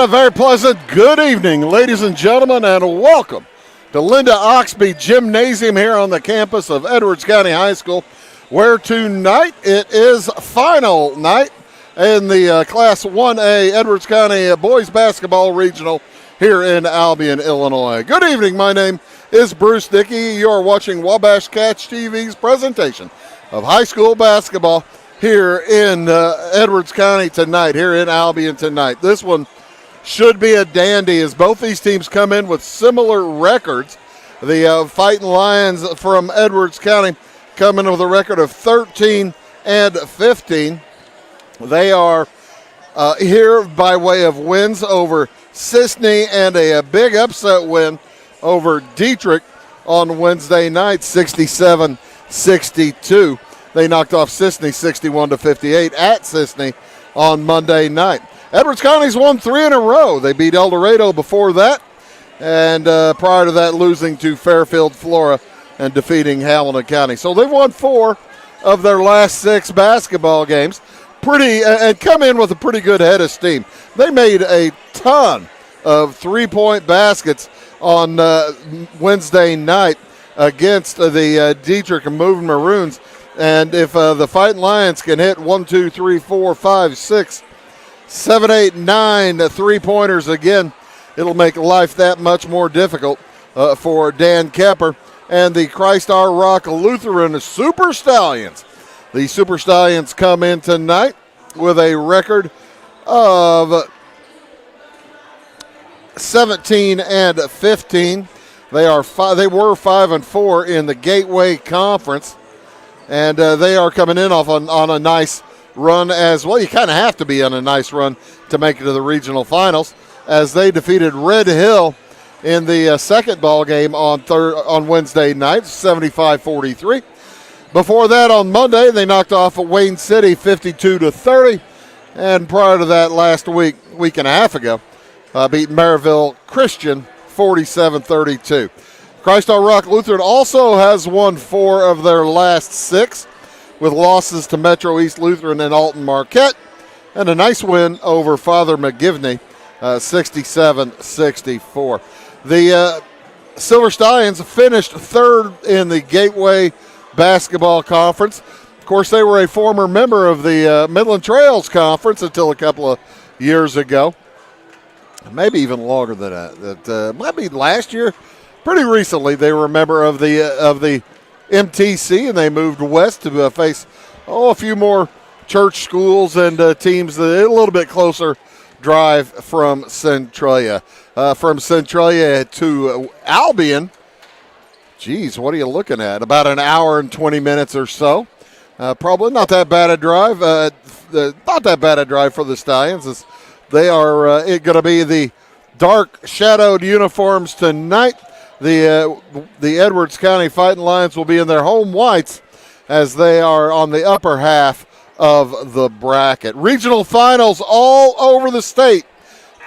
A very pleasant good evening, ladies and gentlemen, and welcome to Linda Oxby Gymnasium here on the campus of Edwards County High School, where tonight it is final night in the Class 1A Edwards County Boys Basketball Regional here in Albion, Illinois. Good evening. My name is Bruce Dickey. You are watching Wabash Catch TV's presentation of high school basketball here in Edwards County tonight, here in Albion tonight. This one should be a dandy as both these teams come in with similar records. The Fighting Lions from Edwards County come in with a record of 13 and 15. They are here by way of wins over Sisney and a big upset win over Dietrich on Wednesday night, 67-62. They knocked off Sisney 61-58 at Sisney on Monday night. Edwards County's won 3 in a row. They beat El Dorado before that, and prior to that losing to Fairfield Flora and defeating Hamilton County. So they've won 4 of their last 6 basketball games. And come in with a pretty good head of steam. They made a ton of three-point baskets on Wednesday night against the Dietrich and Moving Maroons. And if the Fighting Lions can hit 1, 2, 3, 4, 5, 6, 7, 8, 9 three-pointers again, it'll make life that much more difficult for Dan Kepper and the Christ Our Rock Lutheran Super Stallions. The Super Stallions come in tonight with a record of 17 and 15. They were 5 and 4 in the Gateway Conference, and they are coming in on a nice run as well. You kind of have to be on a nice run to make it to the regional finals, as they defeated Red Hill in the second ball game on Wednesday night, 75-43. Before that, on Monday, they knocked off Wayne City 52-30, and prior to that, last week and a half ago, beat Maryville Christian 47-32. Christ Our Rock Lutheran also has won 4 of their last 6, with losses to Metro East Lutheran and Alton Marquette, and a nice win over Father McGivney, 67-64. The Silver Stallions finished 3rd in the Gateway Basketball Conference. Of course, they were a former member of the Midland Trails Conference until a couple of years ago. Maybe even longer than that. That might be last year. Pretty recently, they were a member of the MTC, and they moved west to face a few more church schools and teams a little bit closer drive from Centralia. From Centralia to Albion, geez, what are you looking at? About an hour and 20 minutes or so. Probably not that bad a drive. Not that bad a drive for the Stallions, as they are going to be the dark shadowed uniforms tonight. The Edwards County Fighting Lions will be in their home whites as they are on the upper half of the bracket. Regional finals all over the state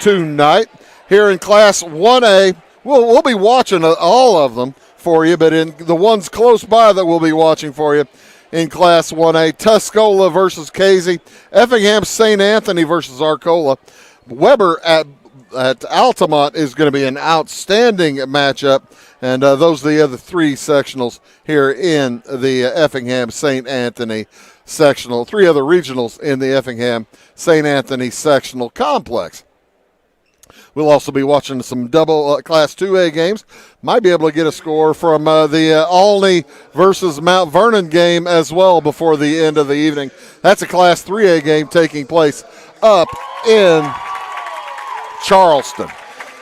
tonight here in Class 1A. We'll be watching all of them for you, but in the ones close by that we'll be watching for you in Class 1A, Tuscola versus Casey, Effingham St. Anthony versus Arcola. Weber at Altamont is going to be an outstanding matchup, and those are the other 3 sectionals here in the Effingham St. Anthony sectional, 3 other regionals in the Effingham St. Anthony sectional complex. We'll also be watching some double Class 2A games. Might be able to get a score from the Olney versus Mount Vernon game as well before the end of the evening. That's a Class 3A game taking place up in Charleston.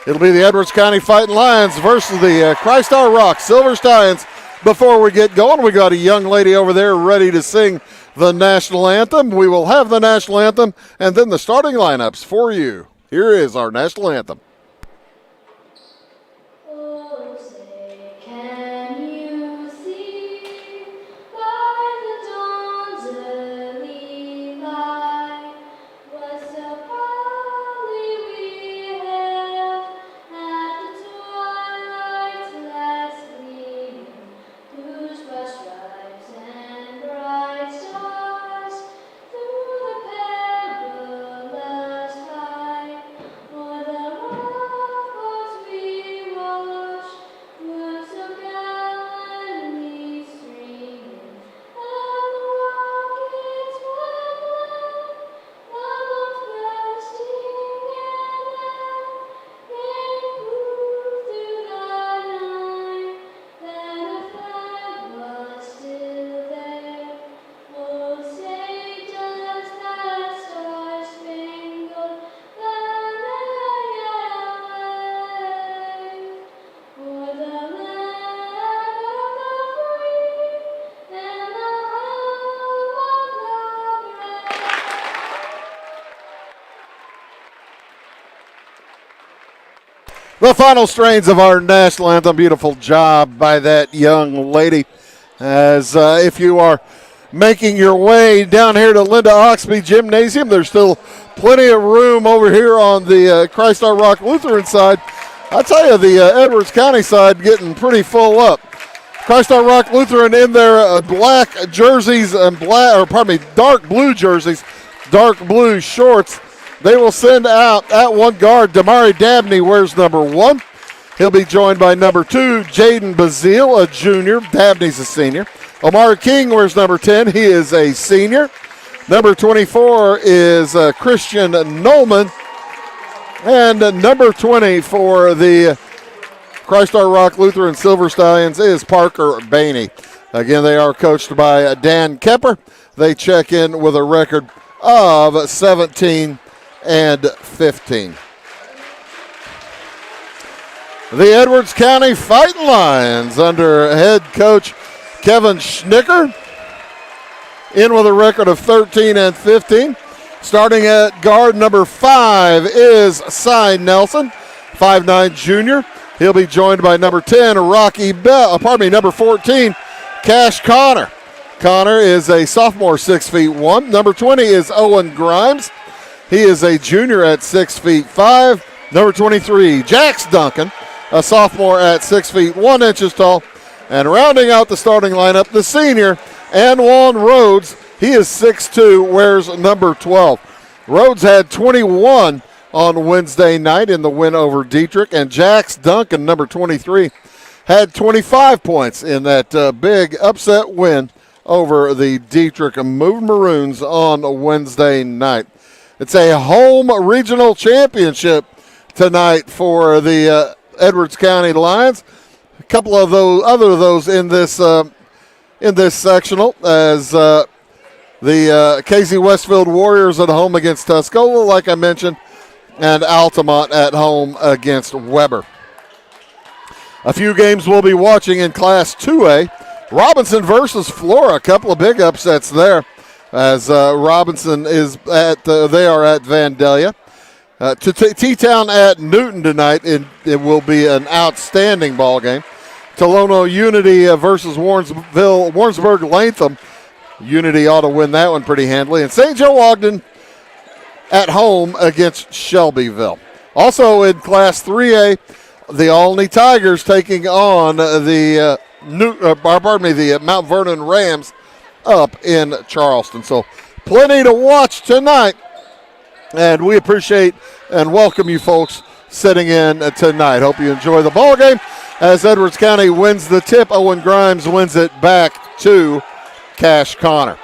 It'll be the Edwards County Fighting Lions versus the Christ Our Rock Silver Stallions. Before we get going, we got a young lady over there ready to sing the national anthem. We will have the national anthem and then the starting lineups for you. Here is our national anthem. For the The final strains of our national anthem. Beautiful job by that young lady. As if you are making your way down here to Linda Oxby Gymnasium, there's still plenty of room over here on the Christ Our Rock Lutheran side. I tell you, the Edwards County side getting pretty full up. Christ Our Rock Lutheran in their black jerseys and dark blue jerseys, dark blue shorts. They will send out at one guard. Damari Dabney wears number 1. He'll be joined by number 2, Jaden Bazile, a junior. Dabney's a senior. Omar King wears number 10. He is a senior. Number 24 is Christian Nolman. And number 20 for the Christ Our Rock Lutheran Silver Stallions is Parker Bainey. Again, they are coached by Dan Kepper. They check in with a record of 17-15. The Edwards County Fighting Lions under head coach Kevin Schnicker in with a record of 13-15. Starting at guard number 5 is Cy Nelson, 5'9" junior. He'll be joined by number 10, number 14, Cash Connor. Connor is a sophomore, 6'1". Number 20 is Owen Grimes. He is a junior at 6'5". Number 23, Jax Duncan, a sophomore at 6'1" tall. And rounding out the starting lineup, the senior, Anwan Rhodes. He is 6'2", wears number 12. Rhodes had 21 on Wednesday night in the win over Dietrich, and Jax Duncan, number 23, had 25 points in that big upset win over the Dietrich Maroons on Wednesday night. It's a home regional championship tonight for the Edwards County Lions. A couple of those in this sectional as the KZ Westfield Warriors at home against Tuscola, like I mentioned, and Altamont at home against Weber. A few games we'll be watching in Class 2A. Robinson versus Flora, a couple of big upsets there as Robinson is they are at Vandalia. T-Town at Newton tonight, it will be an outstanding ball game. Tolono Unity versus Warrensburg Latham. Unity ought to win that one pretty handily. And St. Joe Ogden at home against Shelbyville. Also in Class 3A, the Olney Tigers taking on the Mount Vernon Rams up in Charleston. So plenty to watch tonight, and we appreciate and welcome you folks sitting in tonight. Hope you enjoy the ball game as Edwards County wins the tip. Owen Grimes wins it back to Cash Connor.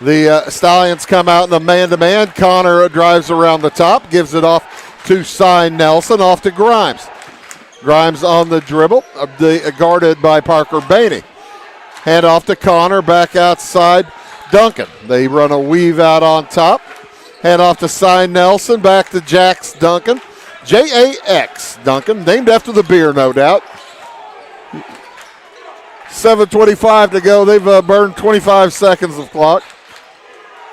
The Stallions come out in a man-to-man. Connor drives around the top, gives it off to Cy Nelson, off to Grimes. Grimes on the dribble, guarded by Parker Bainey. Hand off to Connor, back outside Duncan. They run a weave out on top. Hand off to Cy Nelson, back to Jax Duncan. Jax Duncan, named after the beer, no doubt. 7:25 to go. They've burned 25 seconds of clock.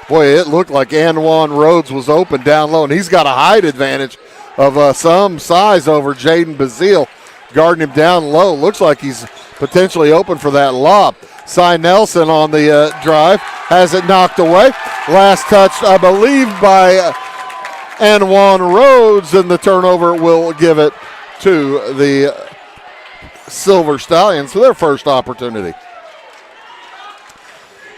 Boy, it looked like Anwan Rhodes was open down low, and he's got a height advantage of some size over Jaden Bazile, guarding him down low. Looks like he's potentially open for that lob. Cy Nelson on the drive, has it knocked away. Last touch, I believe, by Anwan Rhodes, and the turnover will give it to the Silver Stallions for their first opportunity.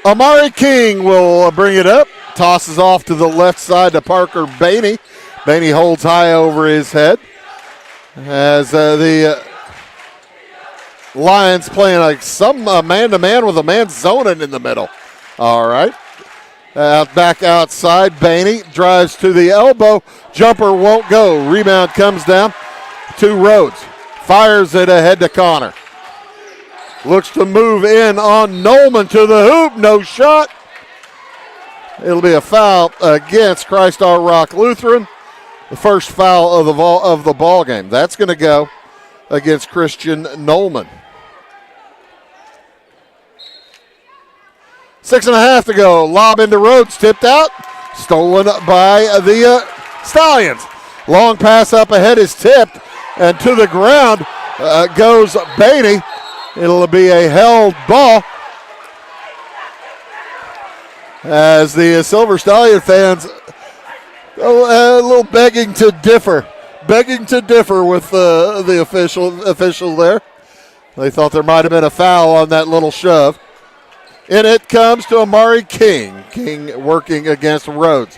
Amari King will bring it up, tosses off to the left side to Parker Bainey. Bainey holds high over his head as the Lions playing like some man-to-man with a man zoning in the middle. All right. Back outside, Bainey drives to the elbow. Jumper won't go. Rebound comes down to Rhodes. Fires it ahead to Connor. Looks to move in on Nolman to the hoop. No shot. It'll be a foul against Christ Our Rock Lutheran. The first foul of the ball game. That's going to go against Christian Nolman. 6.5 to go. Lob into Rhodes. Tipped out. Stolen by the Stallions. Long pass up ahead is tipped. and to the ground goes Bainey. It'll be a held ball as the Silver Stallion fans a little begging to differ with the official there. They thought there might have been a foul on that little shove. And it comes to Amari King. King working against Rhodes.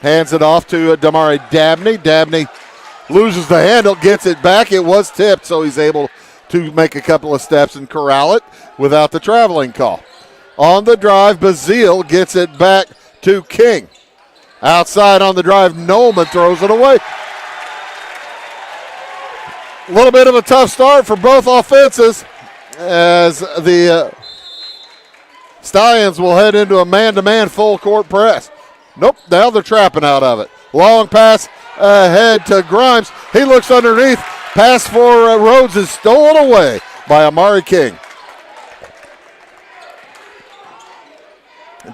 Hands it off to Damari Dabney. Dabney loses the handle, gets it back. It was tipped, so he's able to make a couple of steps and corral it without the traveling call. On the drive, Bazile gets it back to King. Outside on the drive, Nolman throws it away. A little bit of a tough start for both offenses as the Stallions will head into a man-to-man full court press. Nope, now they're trapping out of it. Long pass ahead to Grimes. He looks underneath. Pass for Rhodes is stolen away by Amari King.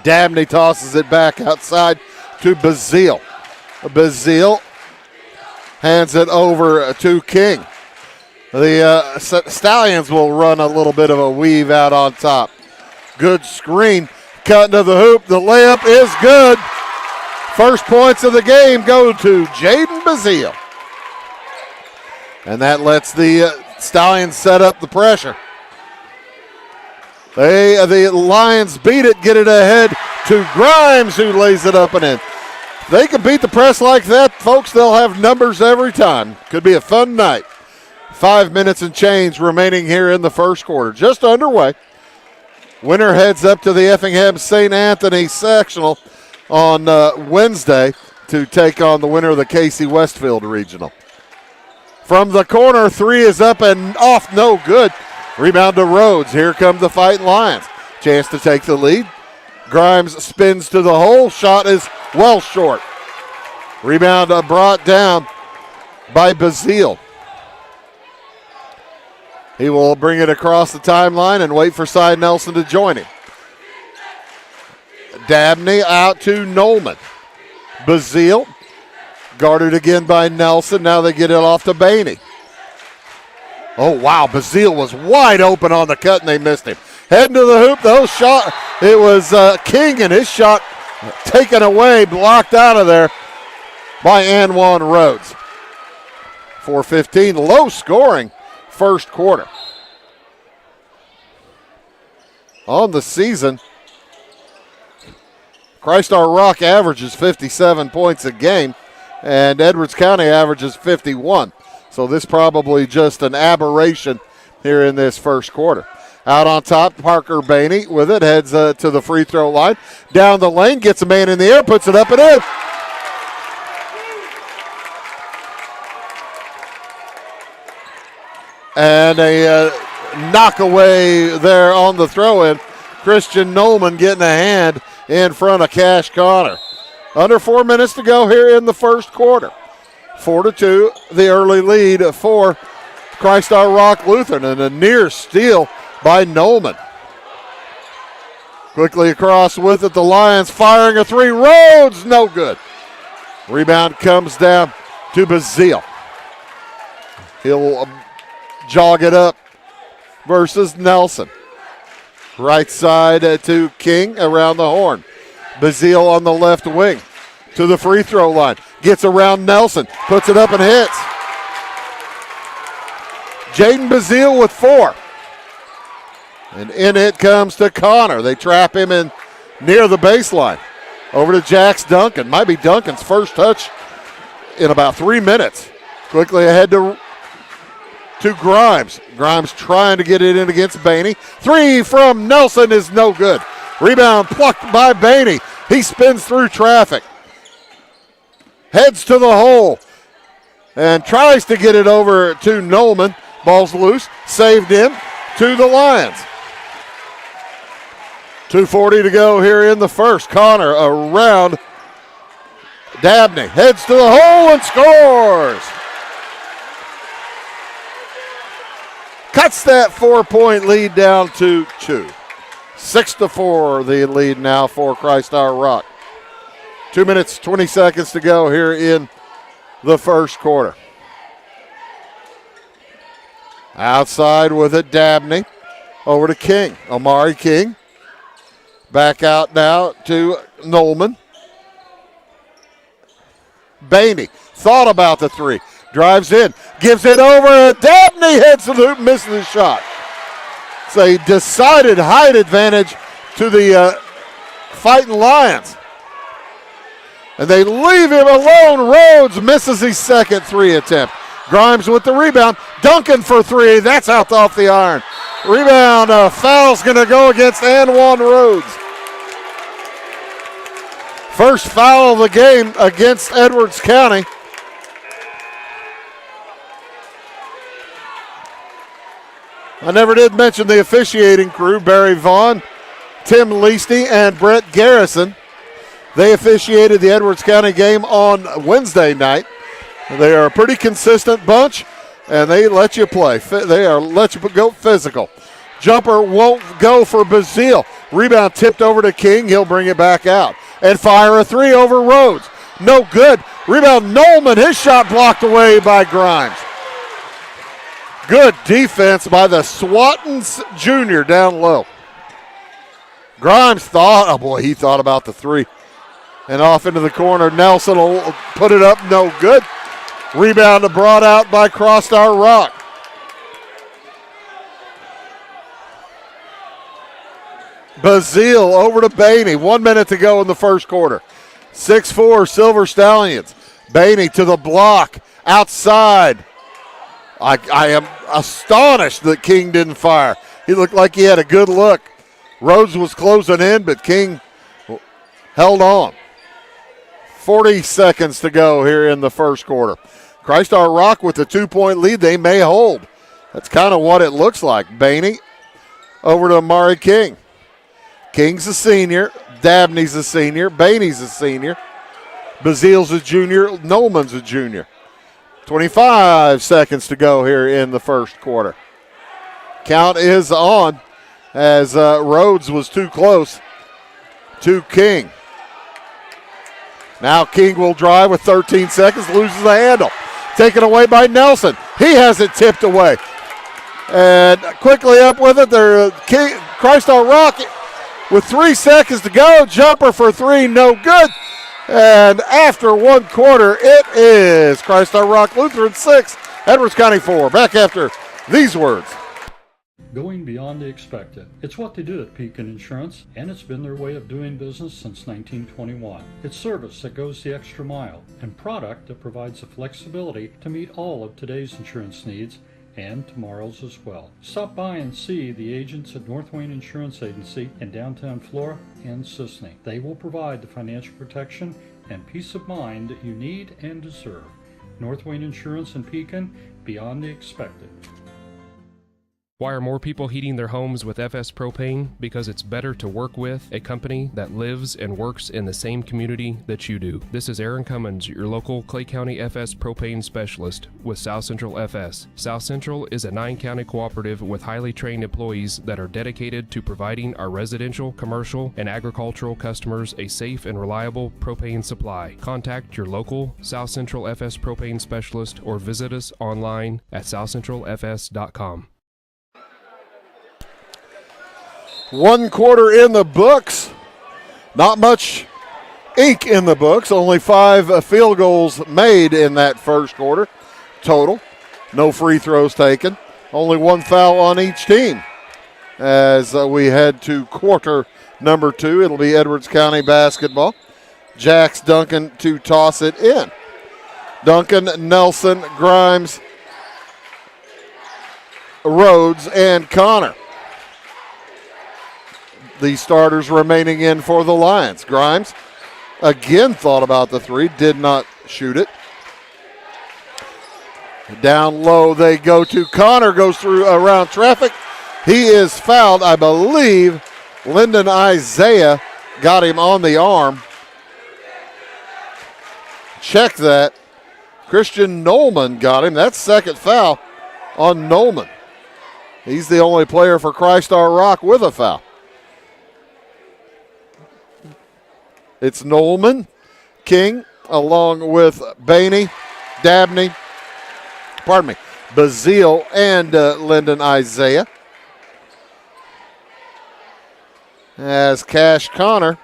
Dabney tosses it back outside to Bazile. Bazile hands it over to King. The Stallions will run a little bit of a weave out on top. Good screen. Cut into the hoop. The layup is good. First points of the game go to Jaden Bazile. And that lets the Stallions set up the pressure. The Lions beat it, get it ahead to Grimes, who lays it up and in. If they can beat the press like that, folks, they'll have numbers every time. Could be a fun night. 5 minutes and change remaining here in the first quarter. Just underway. Winner heads up to the Effingham St. Anthony sectional on Wednesday to take on the winner of the Casey Westfield Regional. From the corner, three is up and off, no good. Rebound to Rhodes. Here come the Fighting Lions. Chance to take the lead. Grimes spins to the hole. Shot is well short. Rebound brought down by Bazile. He will bring it across the timeline and wait for Cy Nelson to join him. Dabney out to Nolman. Bazile guarded again by Nelson. Now they get it off to Bainey. Oh, wow. Bazile was wide open on the cut, and they missed him. Heading to the hoop, the shot. It was King, and his shot taken away, blocked out of there by Anwan Rhodes. 4:15, low scoring first quarter. On the season, Christ Our Rock averages 57 points a game, and Edwards County averages 51. So this probably just an aberration here in this first quarter. Out on top, Parker Bainey with it, heads to the free throw line. Down the lane, gets a man in the air, puts it up and in. And a knockaway there on the throw-in. Christian Nolman getting a hand in front of Cash Connor. Under 4 minutes to go here in the first quarter. 4-2, the early lead for Christ Our Rock Lutheran, and a near steal by Nolman. Quickly across with it, the Lions firing a three. Rhodes, no good. Rebound comes down to Bazile. He'll jog it up versus Nelson. Right side to King around the horn. Bazile on the left wing to the free throw line. Gets around Nelson, puts it up and hits. Jaden Bazile with 4. And in it comes to Connor. They trap him in near the baseline. Over to Jax Duncan. Might be Duncan's first touch in about 3 minutes. Quickly ahead to Grimes. Grimes trying to get it in against Bainey. Three from Nelson is no good. Rebound plucked by Bainey. He spins through traffic. Heads to the hole and tries to get it over to Nolman. Ball's loose. Saved in to the Lions. 2:40 to go here in the first. Connor around Dabney. Heads to the hole and scores. Cuts that 4-point lead down to 2. 6-4 the lead now for Christ Our Rock. 2 minutes, 20 seconds to go here in the first quarter. Outside with it, Dabney. Over to King. Omari King. Back out now to Nolman. Bainey thought about the three. Drives in. Gives it over. Dabney hits the loop, misses the shot. It's a decided height advantage to the Fighting Lions. And they leave him alone. Rhodes misses his second three attempt. Grimes with the rebound. Duncan for three. That's out off the iron. Rebound. Foul's going to go against Anwan Rhodes. First foul of the game against Edwards County. I never did mention the officiating crew, Barry Vaughn, Tim Leasty, and Brett Garrison. They officiated the Edwards County game on Wednesday night. They are a pretty consistent bunch, and they let you play. They are let you go physical. Jumper won't go for Bazile. Rebound tipped over to King. He'll bring it back out. And fire a three over Rhodes. No good. Rebound Nolman. His shot blocked away by Grimes. Good defense by the Swattons Jr. down low. Grimes he thought about the three. And off into the corner. Nelson will put it up. No good. Rebound brought out by Crossstar Rock. Bazile over to Bainey. 1 minute to go in the first quarter. 6-4 Silver Stallions. Bainey to the block. Outside. I am astonished that King didn't fire. He looked like he had a good look. Rhodes was closing in, but King held on. 40 seconds to go here in the first quarter. Crossstar Rock with the 2-point lead. They may hold. That's kind of what it looks like. Bainey over to Amari King. King's a senior. Dabney's a senior. Bainey's a senior. Bazile's a junior. Nolman's a junior. 25 seconds to go here in the first quarter. Count is on as Rhodes was too close to King. Now King will drive with 13 seconds, loses the handle. Taken away by Nelson. He has it tipped away. And quickly up with it, Crossstar Rock with 3 seconds to go. Jumper for three, no good. And after one quarter, it is Crossstar Rock Lutheran 6, Edwards County 4. Back after these words. Going beyond the expected. It's what they do at Pekin Insurance, and it's been their way of doing business since 1921. It's service that goes the extra mile, and product that provides the flexibility to meet all of today's insurance needs and tomorrow's as well. Stop by and see the agents at North Wayne Insurance Agency in downtown Flora and Sisney. They will provide the financial protection and peace of mind that you need and deserve. North Wayne Insurance in Pekin, beyond the expected. Why are more people heating their homes with FS Propane? Because it's better to work with a company that lives and works in the same community that you do. This is Aaron Cummins, your local Clay County FS Propane specialist with South Central FS. South Central is a 9-county cooperative with highly trained employees that are dedicated to providing our residential, commercial, and agricultural customers a safe and reliable propane supply. Contact your local South Central FS Propane specialist or visit us online at southcentralfs.com. 1 quarter in the books. Not much ink in the books. Only 5 field goals made in that first quarter total. No free throws taken. Only 1 foul on each team. As we head to quarter number 2, it'll be Edwards County basketball. Jax Duncan to toss it in. Duncan, Nelson, Grimes, Rhodes, and Connor. The starters remaining in for the Lions. Grimes again thought about the three, did not shoot it. Down low they go to Connor, goes through around traffic. He is fouled. I believe Lyndon Isaiah got him on the arm. Check that. Christian Nolman got him. That's second foul on Nolman. He's the only player for Crossstar Rock with a foul. It's Nolman, King, along with Bainey, Bazile and Lyndon Isaiah. As Cash Connor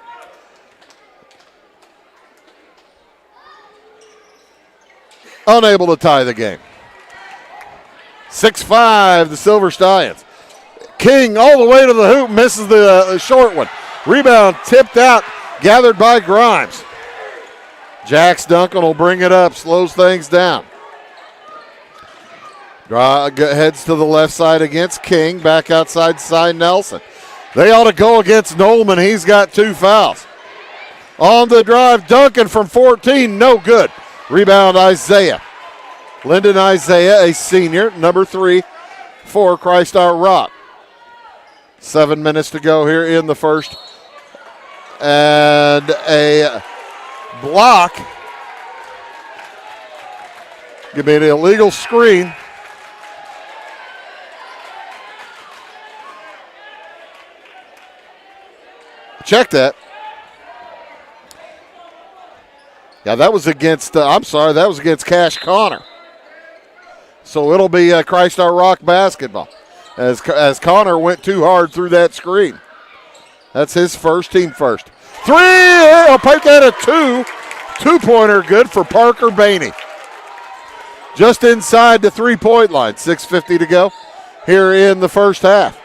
unable to tie the game. 6-5, the Silver Stallions. King all the way to the hoop, misses the short one. Rebound tipped out, gathered by Grimes. Jax Duncan will bring it up, slows things down. Heads to the left side against King, back outside side Nelson. They ought to go against Nolman, he's got 2 fouls. On the drive, Duncan from 14, no good. Rebound Isaiah. Lyndon Isaiah, a senior, number 3 for Christ Our Rock. 7 minutes to go here in the first. And a block. Give me an illegal screen. Check that. Yeah, that was against, that was against Cash Connor. So it'll be Christ Our Rock basketball as Connor went too hard through that screen. That's his first, team first. 3, I'll take that a 2. 2-pointer good for Parker Bainey. Just inside the 3-point line, 6:50 to go here in the first half.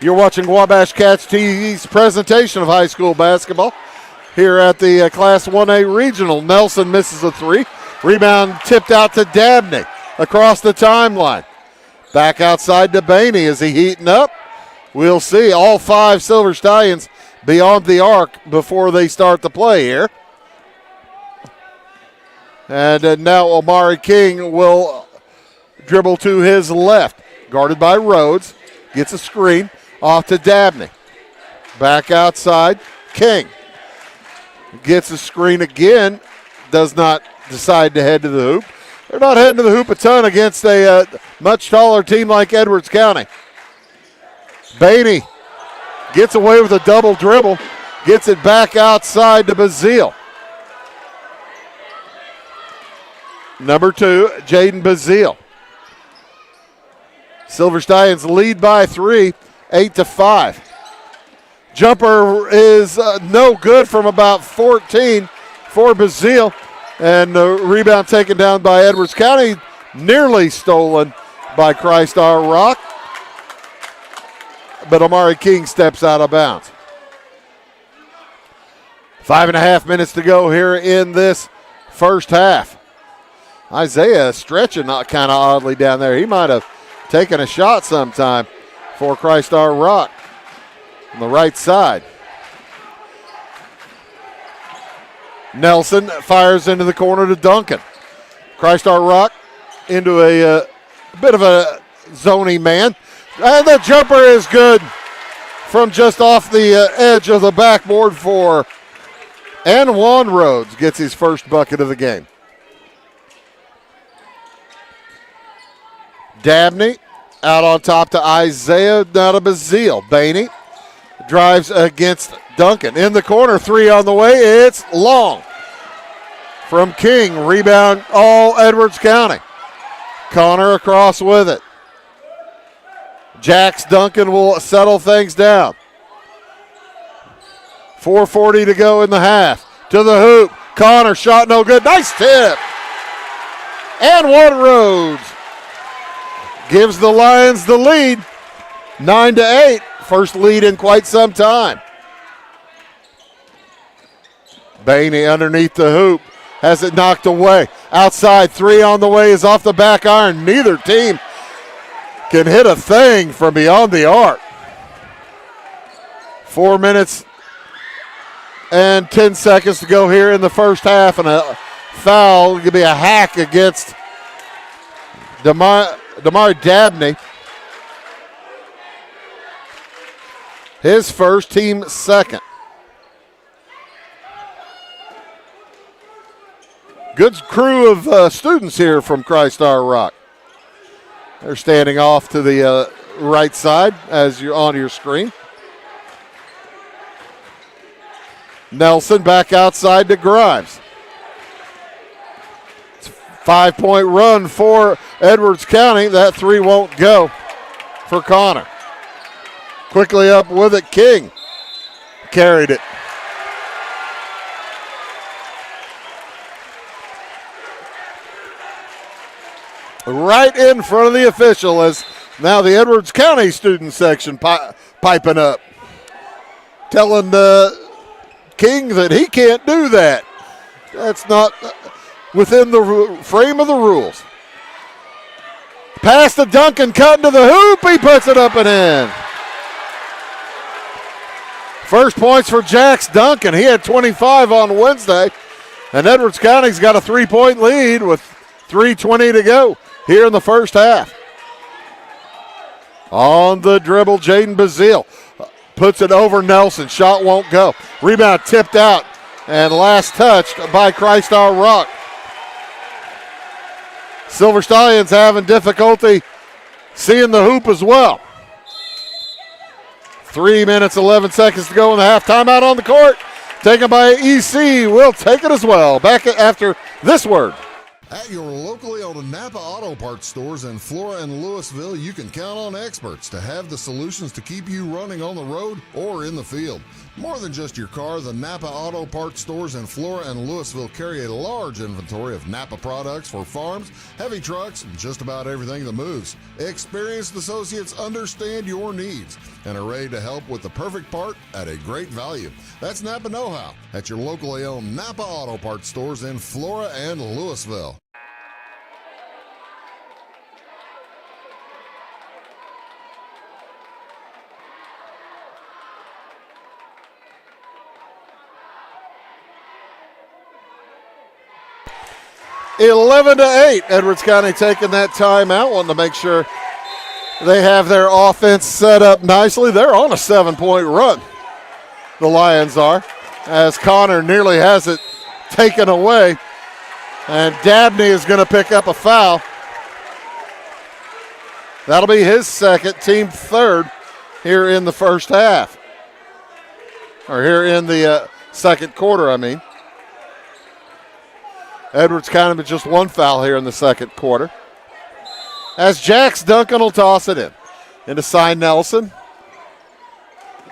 You're watching Wabash Cats TV's presentation of high school basketball here at the Class 1A Regional. Nelson misses a 3. Rebound tipped out to Dabney across the timeline. Back outside to Bainey. Is he heating up? We'll see. All 5 Silver Stallions beyond the arc before they start the play here. And now Omari King will dribble to his left. Guarded by Rhodes. Gets a screen off to Dabney. Back outside, King. Gets a screen again. Does not decide to head to the hoop. They're not heading to the hoop a ton against a much taller team like Edwards County. Bainey gets away with a double dribble. Gets it back outside to Bazile. Number 2, Jaden Bazile. Silver Stallions lead by 3, 8-5. Jumper is no good from about 14 for Bazile. And the rebound taken down by Edwards County, nearly stolen by Christ Our Rock. But Omari King steps out of bounds. 5.5 minutes to go here in this first half. Isaiah stretching kind of oddly down there. He might have taken a shot sometime for Christ Our Rock on the right side. Nelson fires into the corner to Duncan. Christ Our Rock into a bit of a zony man. And the jumper is good from just off the edge of the backboard for Anwan Rhodes. Gets his first bucket of the game. Dabney out on top to Isaiah, now to Bazile. Bainey drives against Duncan. In the corner, 3 on the way. It's long from King. Rebound, all Edwards County. Connor across with it. Jax Duncan will settle things down. 4:40 to go in the half. To the hoop. Connor, shot no good. Nice tip. And one Rhodes gives the Lions the lead. 9-8. First lead in quite some time. Bainey underneath the hoop. Has it knocked away. Outside, 3 on the way is off the back iron. Neither team can hit a thing from beyond the arc. 4 minutes and 10 seconds to go here in the first half, and a foul. It could be a hack against Damari Dabney. His first, team second. Good crew of students here from Christ Our Rock. They're standing off to the right side as you're on your screen. Nelson back outside to Grimes. It's 5-point run for Edwards County. That three won't go for Connor. Quickly up with it, King. Carried it. Right in front of the official as now the Edwards County student section piping up. Telling King that he can't do that. That's not within the frame of the rules. Pass to Duncan, cutting to the hoop. He puts it up and in. First points for Jax Duncan. He had 25 on Wednesday. And Edwards County's got a 3-point lead with 3:20 to go here in the first half. On the dribble, Jaden Bazile puts it over Nelson. Shot won't go. Rebound tipped out and last touched by Christar Rock. Silver Stallions having difficulty seeing the hoop as well. 3 minutes, 11 seconds to go in the half. Timeout on the court. Taken by EC. Will take it as well. Back after this word. At your locally owned Napa Auto Parts stores in Flora and Louisville, you can count on experts to have the solutions to keep you running on the road or in the field. More than just your car, the Napa Auto Parts stores in Flora and Louisville carry a large inventory of Napa products for farms, heavy trucks, and just about everything that moves. Experienced associates understand your needs and are ready to help with the perfect part at a great value. That's Napa Know-How at your locally owned Napa Auto Parts stores in Flora and Louisville. $11 to 8. Edwards County taking that timeout, wanting to make sure they have their offense set up nicely. They're on a 7-point run, the Lions are, as Connor nearly has it taken away. And Dabney is going to pick up a foul. That'll be his second, team third here in the first half. Or here in the second quarter, I mean. Edwards County with just one foul here in the second quarter. As Jax Duncan will toss it in. Into Cy Nelson.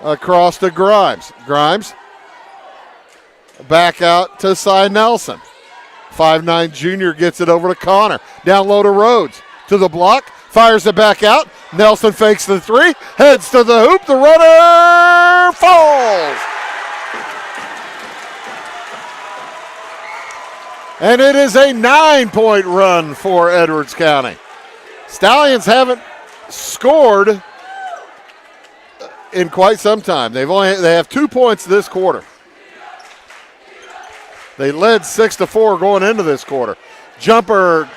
Across to Grimes. Grimes back out to Cy Nelson. 5'9" junior gets it over to Connor. Down low to Rhodes. To the block. Fires it back out. Nelson fakes the three. Heads to the hoop. The runner falls. And it is a 9-point run for Edwards County. Stallions haven't scored in quite some time. They have 2 points this quarter. They led 6-4 going into this quarter. Jumper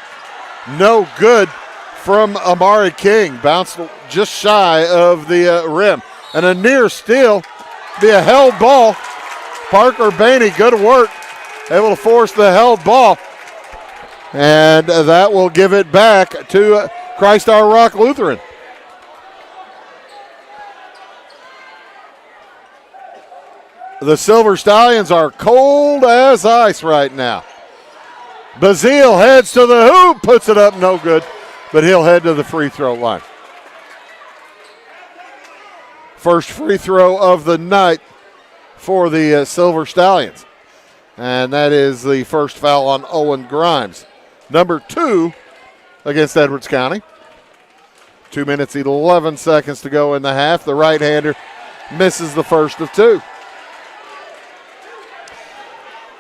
no good from Amari King. Bounced just shy of the rim. And a near steal. Be a held ball. Parker Bainey, good work. Able to force the held ball. And that will give it back to Christar Rock Lutheran. The Silver Stallions are cold as ice right now. Bazile heads to the hoop, puts it up, no good, but he'll head to the free throw line. First free throw of the night for the Silver Stallions. And that is the first foul on Owen Grimes. Number 2 against Edwards County. 2 minutes, 11 seconds to go in the half. The right-hander misses the first of 2.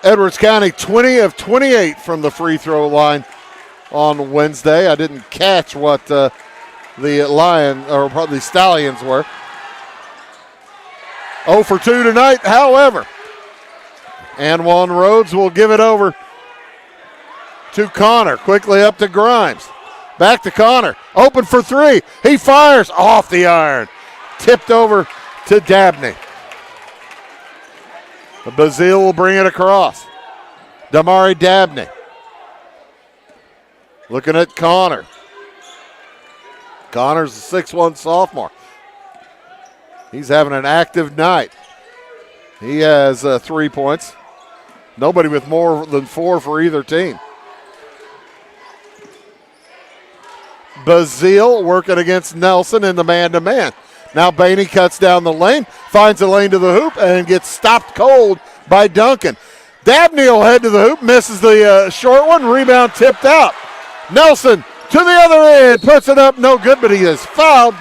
Edwards County 20 of 28 from the free throw line on Wednesday. I didn't catch what the Stallions were. 0 for 2 tonight, however. Anwan Rhodes will give it over to Connor. Quickly up to Grimes. Back to Connor. Open for 3. He fires off the iron. Tipped over to Dabney. Bazile will bring it across. Damari Dabney. Looking at Connor. Connor's a 6'1" sophomore. He's having an active night. He has 3 points. Nobody with more than 4 for either team. Bazile working against Nelson in the man-to-man. Now Bainey cuts down the lane, finds the lane to the hoop, and gets stopped cold by Duncan. Dabney will head to the hoop, misses the short one, rebound tipped out. Nelson to the other end, puts it up, no good, but he is fouled.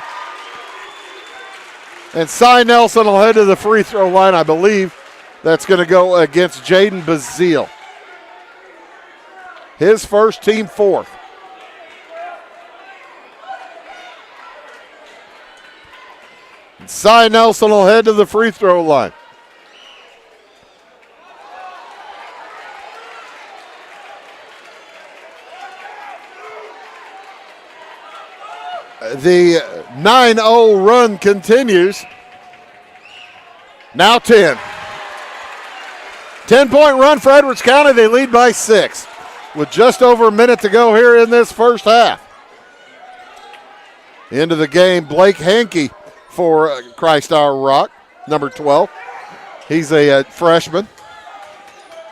And Cy Nelson will head to the free throw line. I believe that's going to go against Jaden Bazile. His first, team fourth. And Cy Nelson will head to the free throw line. The 9-0 run continues. Now 10. 10-point run for Edwards County. They lead by 6 with just over a minute to go here in this first half. Into the game, Blake Hankey for Christ Our Rock, number 12. He's a freshman.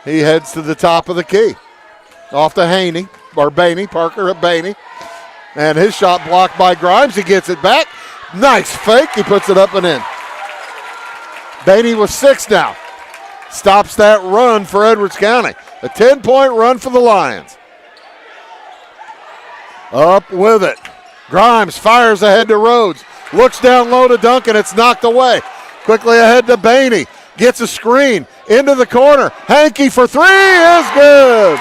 He heads to the top of the key. Off to Bainey, Parker at Bainey. And his shot blocked by Grimes. He gets it back. Nice fake. He puts it up and in. Bainey with 6 now. Stops that run for Edwards County. A 10-point run for the Lions. Up with it. Grimes fires ahead to Rhodes. Looks down low to Duncan. It's knocked away. Quickly ahead to Bainey. Gets a screen. Into the corner. Hankey for 3 is good.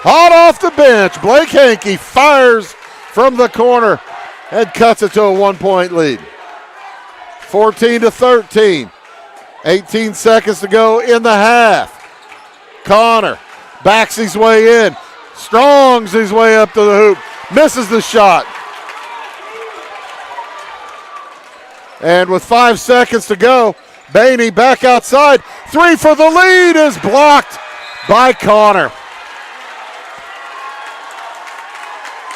Hot off the bench, Blake Hankey fires from the corner and cuts it to a 1-point lead. 14-13. 18 seconds to go in the half. Connor backs his way in. Strongs his way up to the hoop. Misses the shot. And with 5 seconds to go, Bainey back outside. 3 for the lead is blocked by Connor.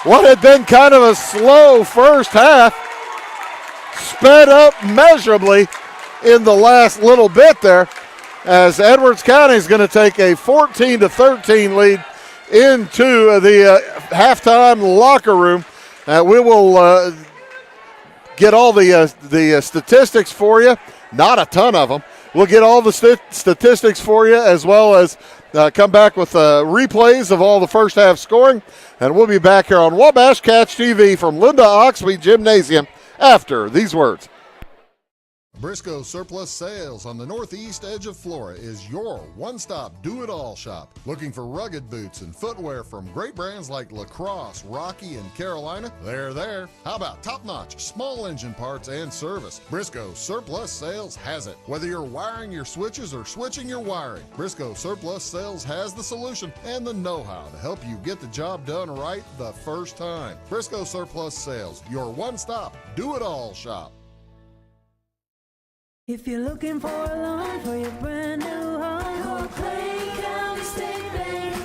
What had been kind of a slow first half sped up measurably in the last little bit there, as Edwards County is going to take a 14-13 lead into the halftime locker room. We will get all the statistics for you. Not a ton of them. We'll get all the statistics for you, as well as come back with replays of all the first half scoring. And we'll be back here on Wabash Catch TV from Linda Oxley Gymnasium after these words. Briscoe Surplus Sales on the northeast edge of Flora is your one-stop do-it-all shop. Looking for rugged boots and footwear from great brands like Lacrosse, Rocky, and Carolina? They're there. How about top-notch small engine parts and service? Briscoe Surplus Sales has it. Whether you're wiring your switches or switching your wiring, Briscoe Surplus Sales has the solution and the know-how to help you get the job done right the first time. Briscoe Surplus Sales, your one-stop do-it-all shop. If you're looking for a loan for your brand new home, call Clay County State Bank.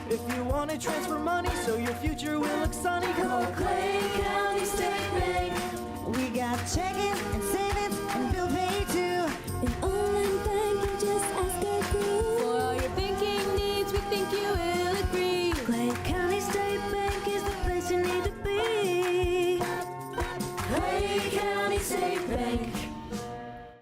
If you want to transfer money so your future will look sunny, call Clay County State Bank. We got checking and savings and bill pay too. An online bank, just ask our crew. For all your banking needs, we think you will agree. Clay County State Bank is the place you need to be. Clay County State Bank.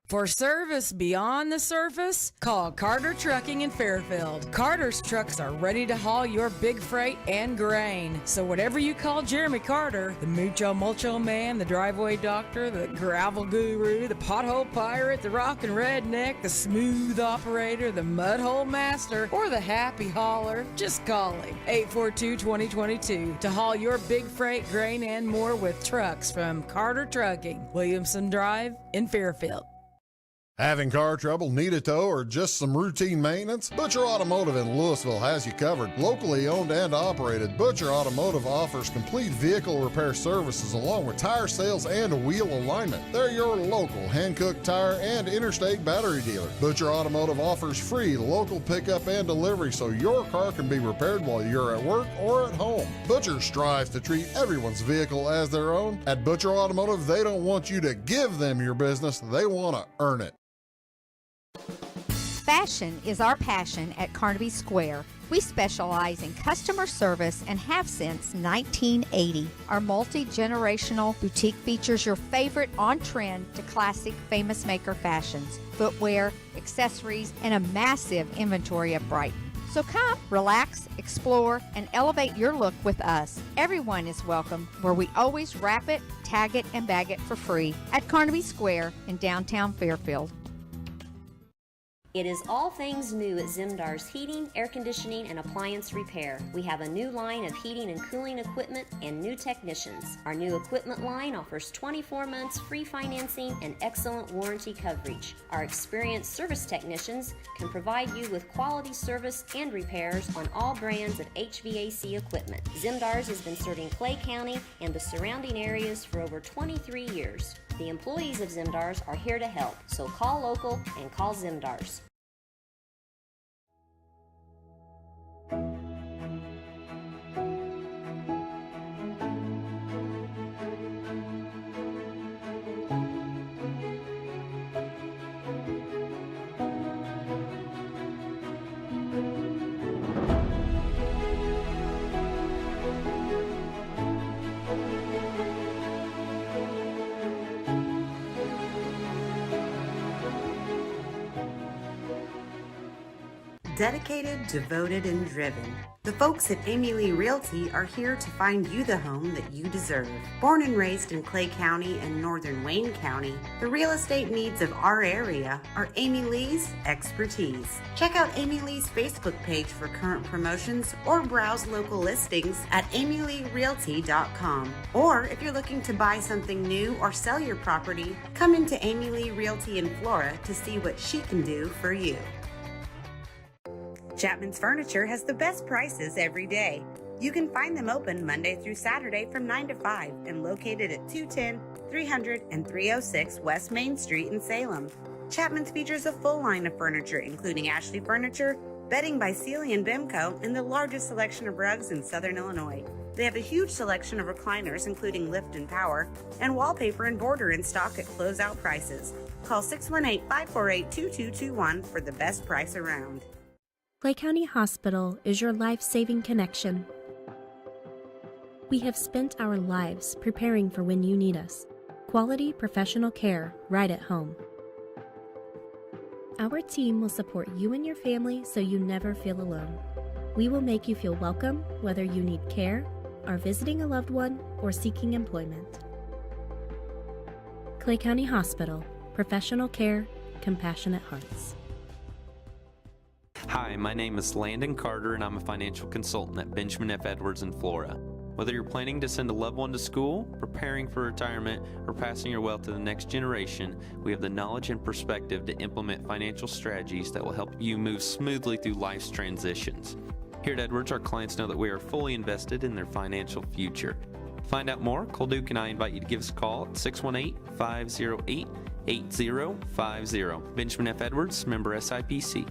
For service beyond the surface, call Carter Trucking in Fairfield. Carter's trucks are ready to haul your big freight and grain. So whatever you call Jeremy Carter, the Mucho Mulcho Man, the driveway doctor, the gravel guru, the pothole pirate, the rockin' redneck, the smooth operator, the mudhole master, or the happy hauler, just call him. 842-2022 to haul your big freight, grain, and more with trucks from Carter Trucking, Williamson Drive in Fairfield. Having car trouble, need a tow, or just some routine maintenance? Butcher Automotive in Louisville has you covered. Locally owned and operated, Butcher Automotive offers complete vehicle repair services along with tire sales and wheel alignment. They're your local Hankook tire and interstate battery dealer. Butcher Automotive offers free local pickup and delivery so your car can be repaired while you're at work or at home. Butcher strives to treat everyone's vehicle as their own. At Butcher Automotive, they don't want you to give them your business, they want to earn it. Fashion is our passion at Carnaby Square. We specialize in customer service and have since 1980. Our multi-generational boutique features your favorite on-trend to classic famous maker fashions, footwear, accessories, and a massive inventory of Brighton. So come, relax, explore, and elevate your look with us. Everyone is welcome, where we always wrap it, tag it, and bag it for free at Carnaby Square in downtown Fairfield. It is all things new at Zimdar's Heating, Air Conditioning, and Appliance Repair. We have a new line of heating and cooling equipment and new technicians. Our new equipment line offers 24 months free financing and excellent warranty coverage. Our experienced service technicians can provide you with quality service and repairs on all brands of HVAC equipment. Zimdar's has been serving Clay County and the surrounding areas for over 23 years. The employees of Zimdar's are here to help, so call local and call Zimdar's. Dedicated, devoted, and driven. The folks at Amy Lee Realty are here to find you the home that you deserve. Born and raised in Clay County and northern Wayne County, the real estate needs of our area are Amy Lee's expertise. Check out Amy Lee's Facebook page for current promotions or browse local listings at amyleerealty.com. Or if you're looking to buy something new or sell your property, come into Amy Lee Realty in Flora to see what she can do for you. Chapman's Furniture has the best prices every day. You can find them open Monday through Saturday from 9 to 5 and located at 210, 300, and 306 West Main Street in Salem. Chapman's features a full line of furniture, including Ashley Furniture, bedding by Sealy and Bimco, and the largest selection of rugs in Southern Illinois. They have a huge selection of recliners, including lift and power, and wallpaper and border in stock at closeout prices. Call 618-548-2221 for the best price around. Clay County Hospital is your life-saving connection. We have spent our lives preparing for when you need us. Quality professional care right at home. Our team will support you and your family so you never feel alone. We will make you feel welcome whether you need care, are visiting a loved one, or seeking employment. Clay County Hospital. Professional care, compassionate hearts. Hi, my name is Landon Carter and I'm a financial consultant at Benjamin F. Edwards in Flora. Whether you're planning to send a loved one to school, preparing for retirement, or passing your wealth to the next generation, we have the knowledge and perspective to implement financial strategies that will help you move smoothly through life's transitions. Here at Edwards, our clients know that we are fully invested in their financial future. To find out more, Cole Duke and I invite you to give us a call at 618-508-8050. Benjamin F. Edwards, member SIPC.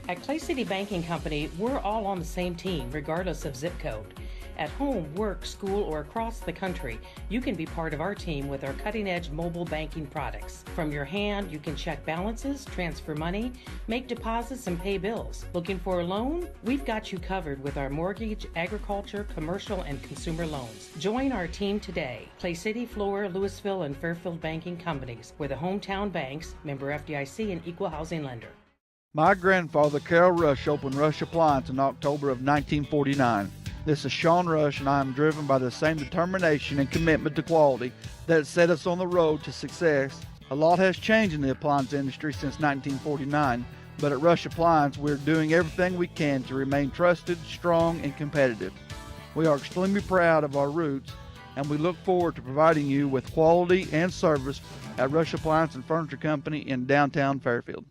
At Clay City Banking Company, we're all on the same team, regardless of zip code. At home, work, school, or across the country, you can be part of our team with our cutting-edge mobile banking products. From your hand, you can check balances, transfer money, make deposits, and pay bills. Looking for a loan? We've got you covered with our mortgage, agriculture, commercial, and consumer loans. Join our team today. Clay City, Flora, Louisville, and Fairfield Banking Companies. We're the hometown banks, member FDIC, and equal housing lender. My grandfather, Carol Rush, opened Rush Appliance in October of 1949. This is Sean Rush, and I am driven by the same determination and commitment to quality that set us on the road to success. A lot has changed in the appliance industry since 1949, but at Rush Appliance, we're doing everything we can to remain trusted, strong, and competitive. We are extremely proud of our roots, and we look forward to providing you with quality and service at Rush Appliance and Furniture Company in downtown Fairfield.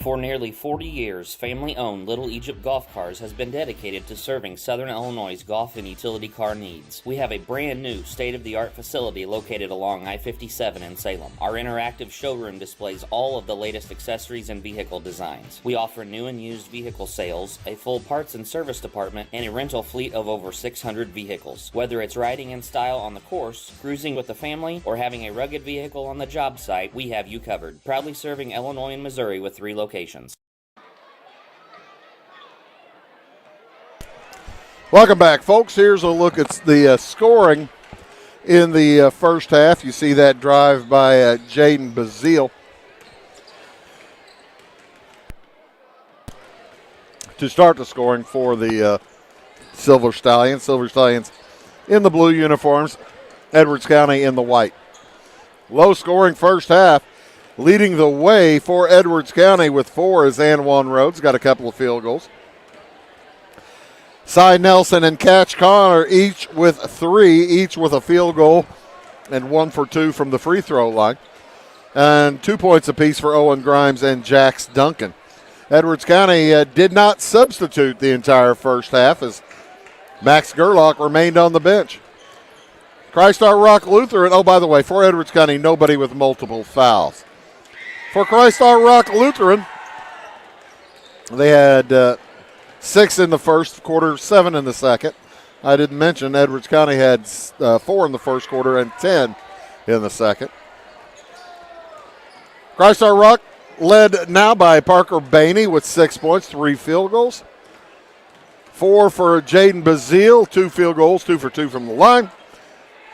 For nearly 40 years, family-owned Little Egypt Golf Cars has been dedicated to serving Southern Illinois' golf and utility car needs. We have a brand new, state-of-the-art facility located along I-57 in Salem. Our interactive showroom displays all of the latest accessories and vehicle designs. We offer new and used vehicle sales, a full parts and service department, and a rental fleet of over 600 vehicles. Whether it's riding in style on the course, cruising with the family, or having a rugged vehicle on the job site, we have you covered. Proudly serving Illinois and Missouri with 3 locations. Welcome back, folks. Here's a look at the scoring in the first half. You see that drive by Jaden Bazile to start the scoring for the Silver Stallions. Silver Stallions in the blue uniforms, Edwards County in the white. Low-scoring first half. Leading the way for Edwards County with 4 is Anwan Rhodes. Got a couple of field goals. Cy Nelson and Catch Connor each with 3, each with a field goal, and 1 for 2 from the free throw line. And 2 points apiece for Owen Grimes and Jax Duncan. Edwards County did not substitute the entire first half as Max Gerlach remained on the bench. Christ Our Rock Lutheran, oh, by the way, for Edwards County, nobody with multiple fouls. For Christ Our Rock Lutheran, they had 6 in the first quarter, 7 in the second. I didn't mention Edwards County had 4 in the first quarter and 10 in the second. Christ Our Rock led now by Parker Bainey with 6 points, 3 field goals. 4 for Jaden Bazile, 2 field goals, 2 for 2 from the line.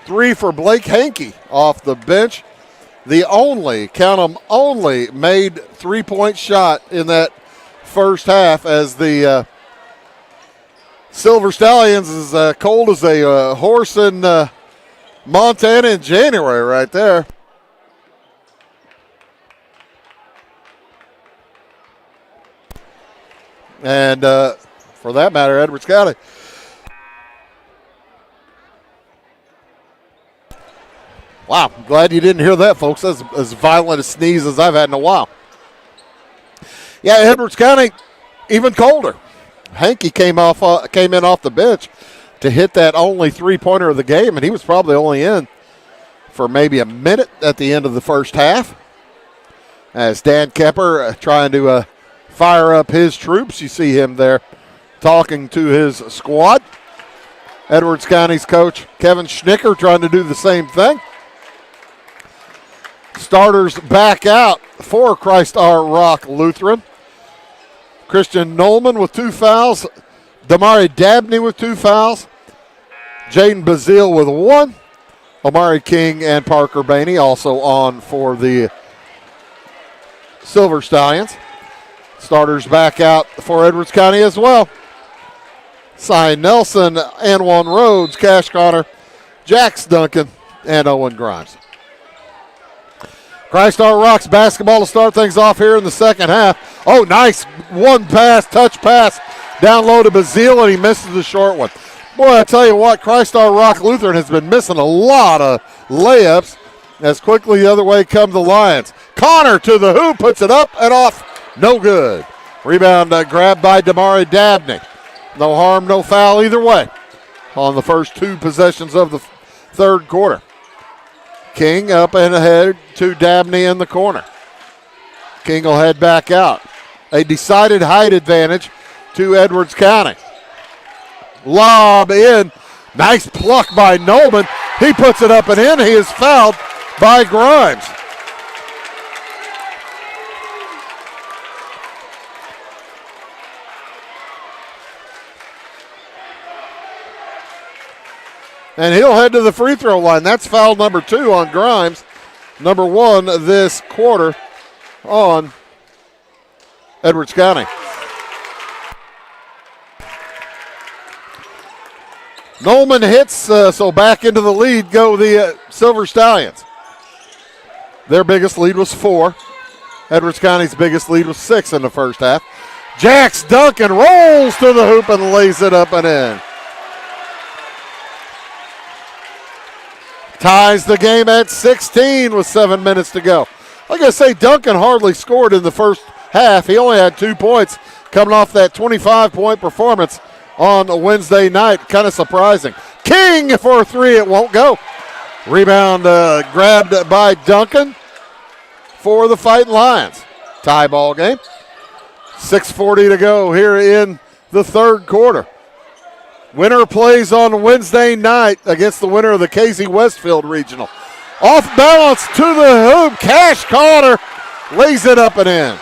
3 for Blake Hankey off the bench. The only, count them, only made 3-point shot in that first half as the Silver Stallions is cold as a horse in Montana in January right there. And for that matter, Edwards County. Wow, I'm glad you didn't hear that, folks. That's as violent a sneeze as I've had in a while. Yeah, Edwards County, even colder. Hankey came in off the bench to hit that only 3-pointer of the game, and he was probably only in for maybe a minute at the end of the first half. As Dan Kepper trying to fire up his troops, you see him there talking to his squad. Edwards County's coach, Kevin Schnicker, trying to do the same thing. Starters back out for Christ Our Rock Lutheran. Christian Nolman with 2 fouls. Damari Dabney with 2 fouls. Jaden Bazile with 1. Omari King and Parker Bainey also on for the Silver Stallions. Starters back out for Edwards County as well. Cy Nelson, Anwan Rhodes, Cash Connor, Jax Duncan, and Owen Grimes. Christ Our Rock's basketball to start things off here in the second half. Oh, nice touch pass down low to Bazile, and he misses the short one. Boy, I tell you what, Christ Our Rock Lutheran has been missing a lot of layups. As quickly the other way come the Lions. Connor to the hoop, puts it up and off. No good. Rebound grabbed by Damari Dabney. No harm, no foul either way on the first 2 possessions of the third quarter. King up and ahead to Dabney in the corner. King will head back out. A decided height advantage to Edwards County. Lob in. Nice pluck by Nolman. He puts it up and in. He is fouled by Grimes. And he'll head to the free throw line. That's foul number 2 on Grimes. Number 1 this quarter on Edwards County. Nolman hits, so back into the lead go the Silver Stallions. Their biggest lead was 4. Edwards County's biggest lead was 6 in the first half. Jax Duncan rolls to the hoop and lays it up and in. Ties the game at 16 with 7 minutes to go. Like I say, Duncan hardly scored in the first half. He only had 2 points coming off that 25-point performance on a Wednesday night. Kind of surprising. King for a 3. It won't go. Rebound grabbed by Duncan for the Fighting Lions. Tie ball game. 6:40 to go here in the third quarter. Winner plays on Wednesday night against the winner of the Casey Westfield Regional. Off balance to the hoop. Cash Connor lays it up and in.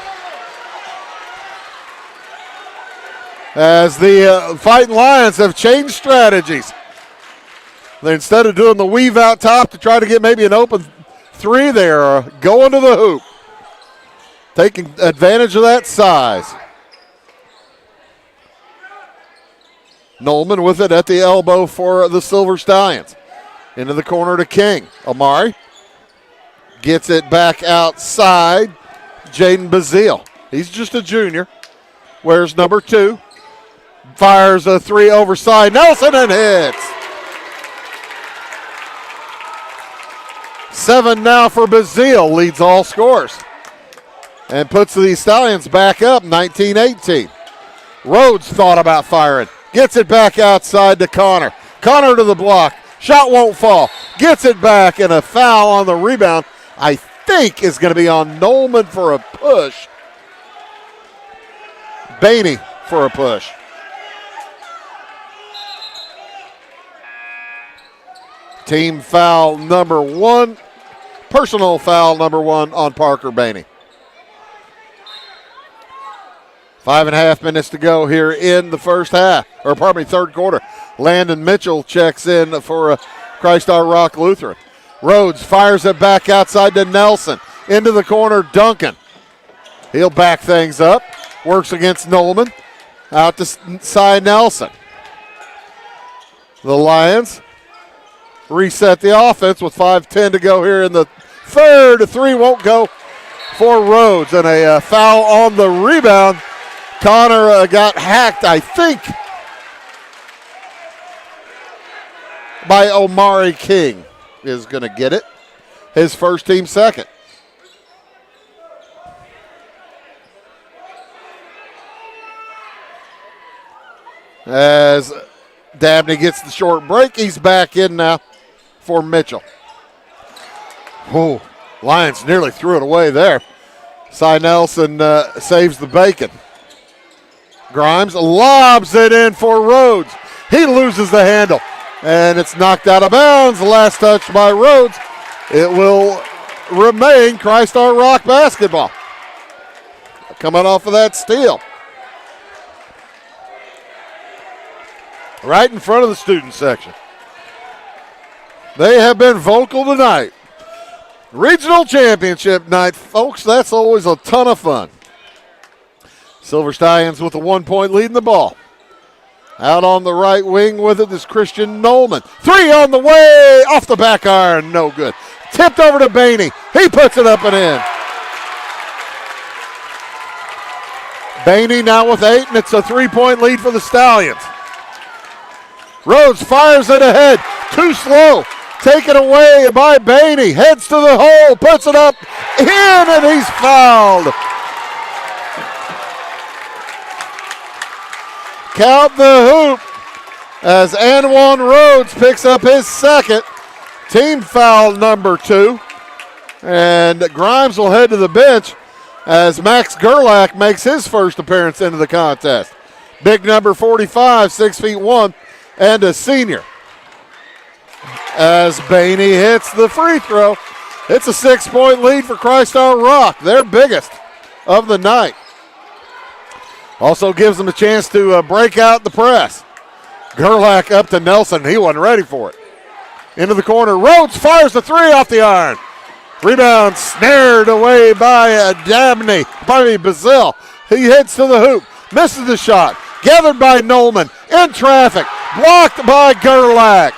As the Fighting Lions have changed strategies. Instead of doing the weave out top to try to get maybe an open 3, they're going to the hoop. Taking advantage of that size. Nolman with it at the elbow for the Silver Stallions. Into the corner to King. Amari gets it back outside. Jaden Bazile. He's just a junior. Wears number 2. Fires a 3 overside. Nelson and hits. 7 now for Bazile. Leads all scores. And puts the Stallions back up 19-18. Rhodes thought about firing. Gets it back outside to Connor. Connor to the block. Shot won't fall. Gets it back, and a foul on the rebound, I think, is going to be on Nolman for a push. Bainey for a push. Team foul number 1. Personal foul number 1 on Parker Bainey. 5.5 minutes to go here in the third quarter. Landon Mitchell checks in for Christ Our Rock Lutheran. Rhodes fires it back outside to Nelson. Into the corner, Duncan. He'll back things up. Works against Nolman. Out to side Nelson. The Lions reset the offense with 5:10 to go here in the third. A 3 won't go for Rhodes. And a foul on the rebound. Connor got hacked, I think, by Omari King is going to get it. His first team second. As Dabney gets the short break, he's back in now for Mitchell. Oh, Lions nearly threw it away there. Cy Nelson saves the bacon. Grimes lobs it in for Rhodes. He loses the handle, and it's knocked out of bounds. Last touch by Rhodes. It will remain Christ Our Rock basketball. Coming off of that steal. Right in front of the student section. They have been vocal tonight. Regional championship night, folks. That's always a ton of fun. Silver Stallions with a 1-point lead in the ball. Out on the right wing with it is Christian Nolman. 3 on the way, off the back iron, no good. Tipped over to Bainey. He puts it up and in. Bainey now with 8, and it's a 3-point lead for the Stallions. Rhodes fires it ahead. Too slow. Taken away by Bainey. Heads to the hole, puts it up, in, and he's fouled. Count the hoop as Anwan Rhodes picks up his second. Team foul number 2. And Grimes will head to the bench as Max Gerlach makes his first appearance into the contest. Big number 45, 6'1", and a senior. As Bainey hits the free throw, it's a 6-point lead for Christ Our Rock, their biggest of the night. Also gives them a chance to break out the press. Gerlach up to Nelson. He wasn't ready for it. Into the corner. Rhodes fires the 3 off the iron. Rebound snared away by Bazile. He heads to the hoop. Misses the shot. Gathered by Nolman. In traffic. Blocked by Gerlach.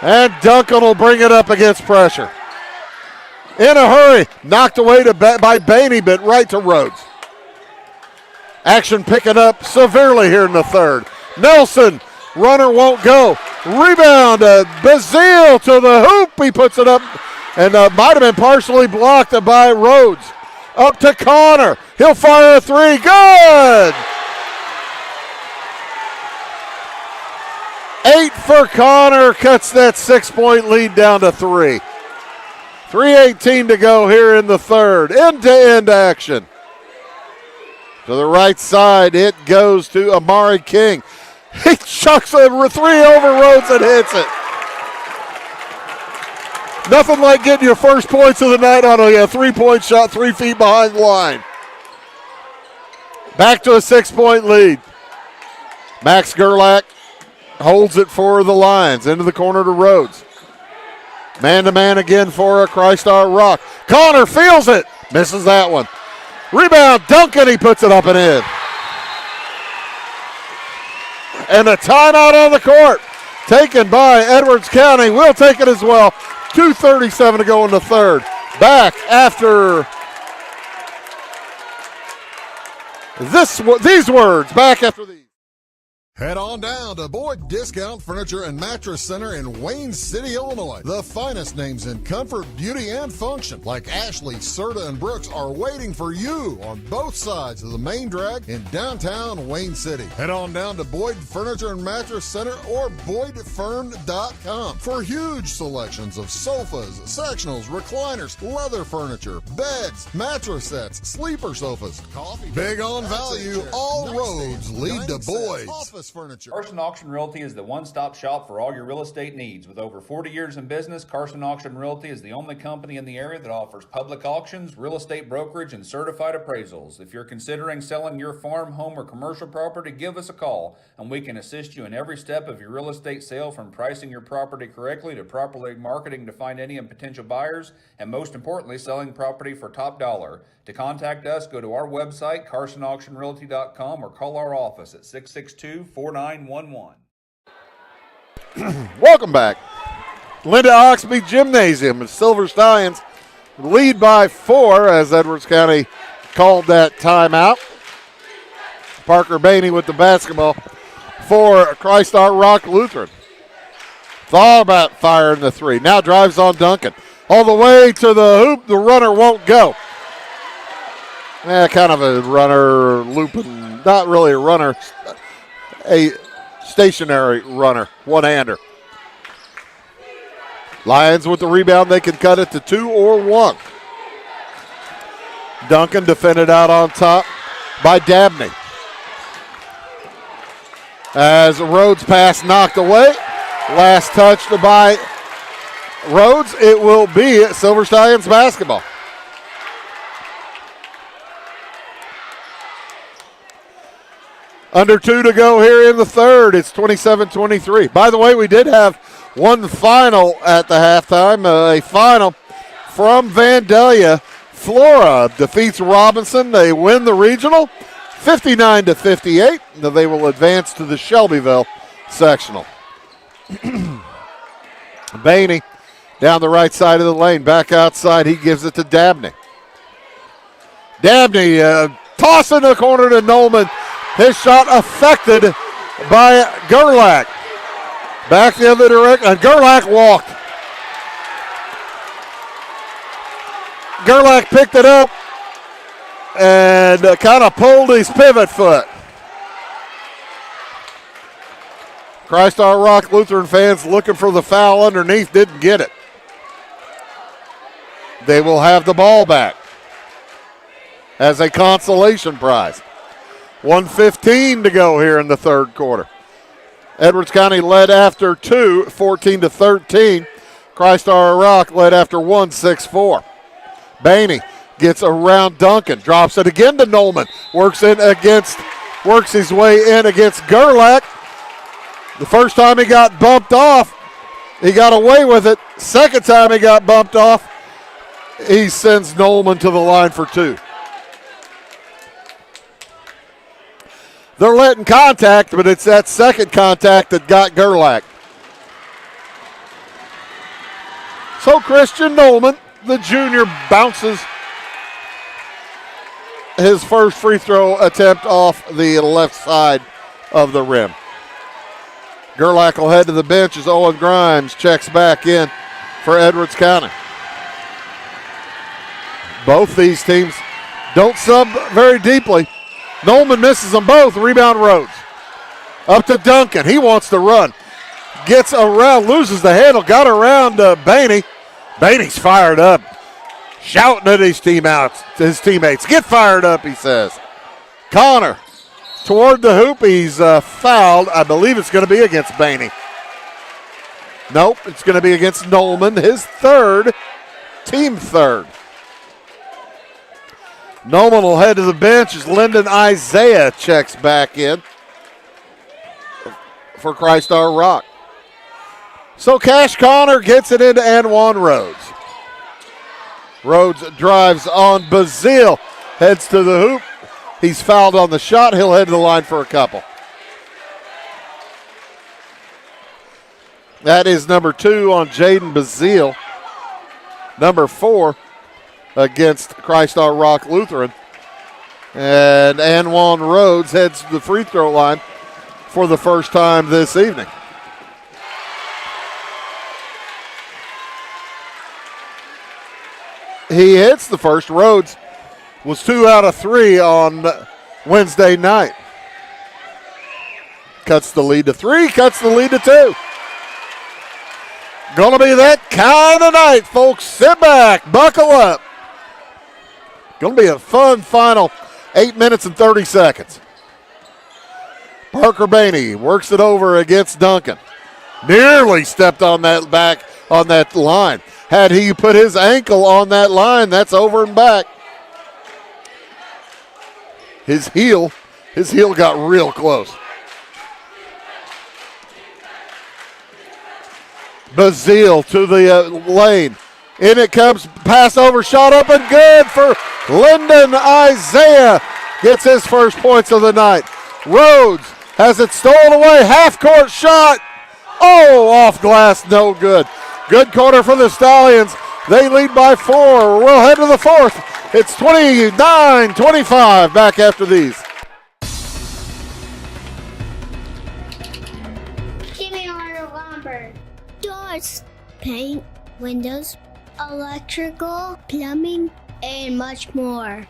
And Duncan will bring it up against pressure. In a hurry. Knocked away by Bainey, but right to Rhodes. Action picking up severely here in the third. Nelson, runner won't go. Rebound, Bazile to the hoop. He puts it up and might have been partially blocked by Rhodes. Up to Connor. He'll fire a three. Good! 8 for Connor. Cuts that 6-point lead down to 3. 3:18 to go here in the third. End-to-end action. To the right side, it goes to Amari King. He chucks a three over Rhodes and hits it. Nothing like getting your first points of the night on a 3-point shot 3 feet behind the line. Back to a 6-point lead. Max Gerlach holds it for the Lions. Into the corner to Rhodes. Man-to-man again for a Christar Rock. Connor feels it. Misses that one. Rebound, Duncan, he puts it up and in. And a timeout on the court. Taken by Edwards County. We'll take it as well. 2:37 to go in the third. Back after these words. Back after these. Head on down to Boyd Discount Furniture and Mattress Center in Wayne City, Illinois. The finest names in comfort, beauty, and function, like Ashley, Serta, and Brooks, are waiting for you on both sides of the main drag in downtown Wayne City. Head on down to Boyd Furniture and Mattress Center or BoydFern.com for huge selections of sofas, sectionals, recliners, leather furniture, beds, mattress sets, sleeper sofas, coffee. Big on value, all roads lead to Boyd's. Carson Auction Realty is the one-stop shop for all your real estate needs. With over 40 years in business, Carson Auction Realty is the only company in the area that offers public auctions, real estate brokerage, and certified appraisals. If you're considering selling your farm, home, or commercial property, give us a call, and we can assist you in every step of your real estate sale, from pricing your property correctly to properly marketing to find any potential buyers, and most importantly, selling property for top dollar. To contact us, go to our website, carsonauctionrealty.com, or call our office at 662-4911. Welcome back. Linda Oxby Gymnasium and Silver Stallions lead by 4 as Edwards County called that timeout. Parker Bainey with the basketball for Christar Rock Lutheran. Thought about firing the three. Now drives on Duncan. All the way to the hoop. The runner won't go. Kind of a runner looping, not really a runner, a stationary runner, one-hander. Lions with the rebound, they can cut it to 2 or 1. Duncan defended out on top by Dabney. As Rhodes pass knocked away, last touched by Rhodes, it will be Silver Stallions basketball. Under 2 to go here in the third. It's 27-23. By the way, we did have one final at the halftime. A final from Vandalia. Flora defeats Robinson. They win the regional 59-58. Now they will advance to the Shelbyville sectional. Bainey down the right side of the lane. Back outside. He gives it to Dabney. Dabney tossing the corner to Nolman. His shot affected by Gerlach. Back the other direction, and Gerlach walked. Gerlach picked it up and kind of pulled his pivot foot. Christar Rock Lutheran fans looking for the foul underneath, didn't get it. They will have the ball back as a consolation prize. 1:15 to go here in the third quarter. Edwards County led after 2, 14-13. Christar Rock led after 1, 6-4. Bainey gets around Duncan, drops it again to Nolman. Works his way in against Gerlach. The first time he got bumped off, he got away with it. Second time he got bumped off, he sends Nolman to the line for 2. They're letting contact, but it's that second contact that got Gerlach. So Christian Nolman, the junior, bounces his first free throw attempt off the left side of the rim. Gerlach will head to the bench as Owen Grimes checks back in for Edwards County. Both these teams Don't sub very deeply. Nolman misses them both. Rebound Rhodes. Up to Duncan. He wants to run. Gets around, loses the handle, got around Baney. Baney's fired up. Shouting at his teammates. Get fired up, he says. Connor toward the hoop. He's fouled. I believe it's going to be against Baney. Nope, it's going to be against Nolman, his third, team third. Nolman will head to the bench as Lyndon Isaiah checks back in for Christ Our Rock. So Cash Connor gets it into Anwan Rhodes. Rhodes drives on Bazile, heads to the hoop. He's fouled on the shot. He'll head to the line for a couple. That is number 2 on Jaden Bazile. Number 4 against Christ Our Rock Lutheran. And Anwan Rhodes heads to the free throw line for the first time this evening. He hits the first. Rhodes was 2 out of 3 on Wednesday night. Cuts the lead to 3, cuts the lead to 2. Gonna be that kind of night, folks. Sit back, buckle up. Gonna be a fun final 8 minutes and 30 seconds. Parker Baney works it over against Duncan. Nearly stepped on that back on that line. Had he put his ankle on that line, that's over and back. His heel got real close. Bazile to the lane. In it comes, pass over, shot up and good for Lyndon Isaiah. Gets his first points of the night. Rhodes has it stolen away, half-court shot. Oh, off glass, no good. Good quarter for the Stallions. They lead by 4. We'll head to the fourth. It's 29-25 back after these. Give me order lumber. Doors, paint, windows, electrical, plumbing, and much more.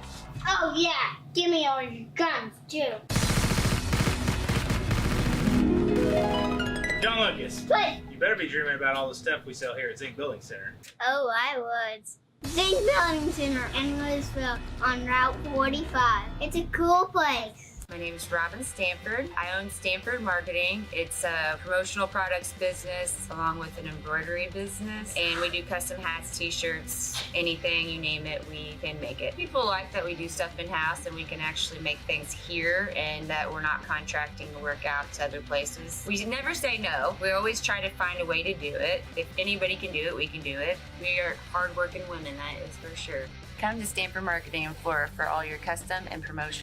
Oh yeah, give me all your guns too. John Lucas. What? You better be dreaming about all the stuff we sell here at Zink Building Center. Oh, I would. Zink Building Center in Louisville on Route 45. It's a cool place. My name is Robin Stanford. I own Stanford Marketing. It's a promotional products business along with an embroidery business. And we do custom hats, t-shirts, anything, you name it, we can make it. People like that we do stuff in-house and we can actually make things here and that we're not contracting to work out to other places. We never say no. We always try to find a way to do it. If anybody can do it, we can do it. We are hardworking women, that is for sure. Come to Stanford Marketing in Flora for all your custom and promotion.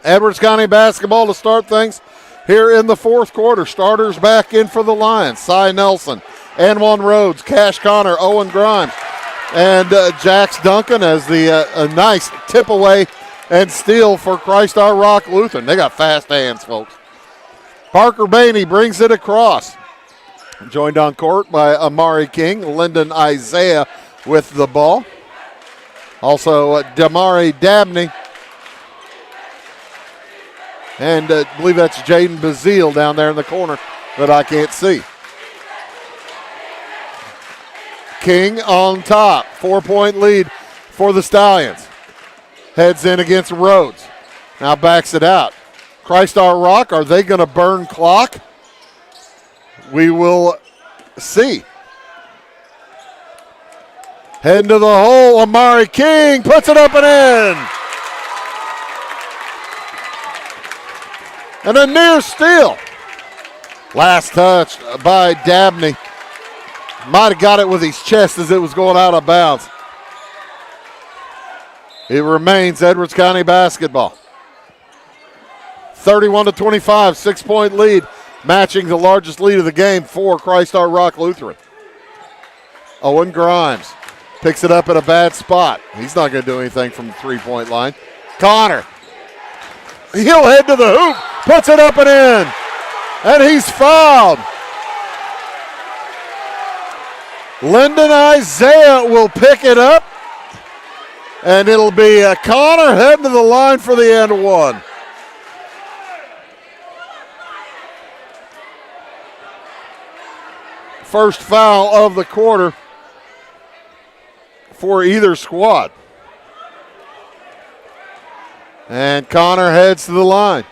Edwards County basketball to start things here in the fourth quarter. Starters back in for the Lions. Cy Nelson, Anwan Rhodes, Cash Connor, Owen Grimes, and Jax Duncan as the a nice tip away and steal for Christ Our Rock Lutheran. They got fast hands, folks. Parker Baney brings it across. Joined on court by Amari King, Lyndon Isaiah with the ball. Also Damari Dabney. And I believe that's Jaden Bazile down there in the corner that I can't see. King on top. 4-point lead for the Stallions. Heads in against Rhodes. Now backs it out. Christ Our Rock, are they going to burn clock? We will see. Heading to the hole, Amari King puts it up and in. And a near steal. Last touch by Dabney. Might have got it with his chest as it was going out of bounds. It remains Edwards County basketball. 31-25, 6-point lead, matching the largest lead of the game for Christ Our Rock Lutheran. Owen Grimes picks it up at a bad spot. He's not going to do anything from the three-point line. Connor. He'll head to the hoop, puts it up and in, and he's fouled. Lyndon Isaiah will pick it up, and it'll be Connor heading to the line for the end one. First foul of the quarter for either squad. And Connor heads to the line.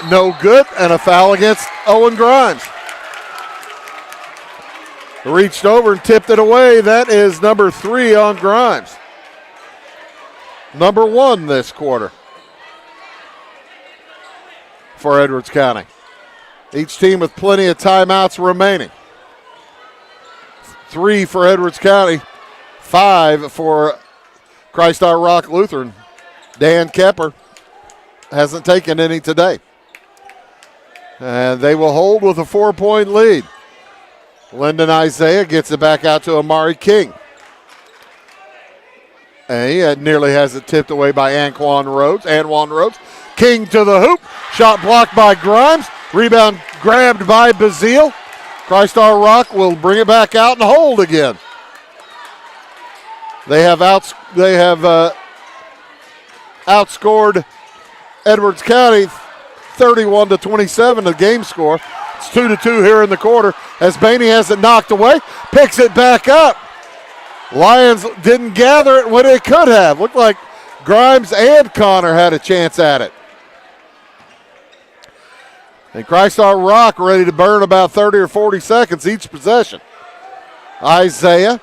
No good, and a foul against Owen Grimes. Reached over and tipped it away. That is number 3 on Grimes. Number 1 this quarter for Edwards County. Each team with plenty of timeouts remaining. 3 for Edwards County, 5 for Christ Our Rock Lutheran. Dan Kepper hasn't taken any today. And they will hold with a 4-point lead. Lyndon Isaiah gets it back out to Amari King. And he nearly has it tipped away by Anquan Rhodes. King to the hoop. Shot blocked by Grimes. Rebound grabbed by Bazile. Christ Our Rock will bring it back out and hold again. They have outscored Edwards County 31-27, the game score. It's 2-2 here in the quarter as Bainey has it knocked away, picks it back up. Lions didn't gather it when it could have. Looked like Grimes and Connor had a chance at it. And Christ Our Rock ready to burn about 30 or 40 seconds each possession. Isaiah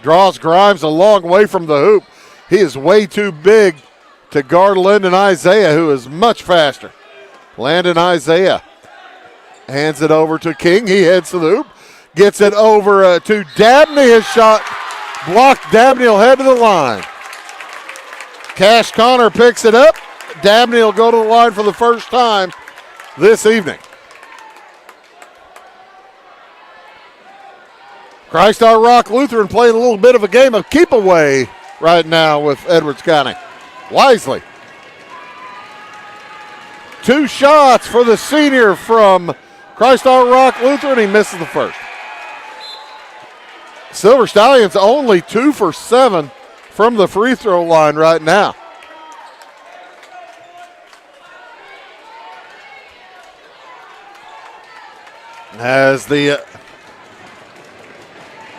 draws Grimes a long way from the hoop. He is way too big to guard Lyndon Isaiah, who is much faster. Landon Isaiah hands it over to King. He heads to the hoop. Gets it over to Dabney. His shot blocked. Dabney will head to the line. Cash Connor picks it up. Dabney will go to the line for the first time this evening. Christ Our Rock Lutheran playing a little bit of a game of keep away right now with Edwards County. Wisely. 2 shots for the senior from Christ Our Rock Lutheran. He misses the first. Silver Stallions only 2 for 7 from the free throw line right now. As the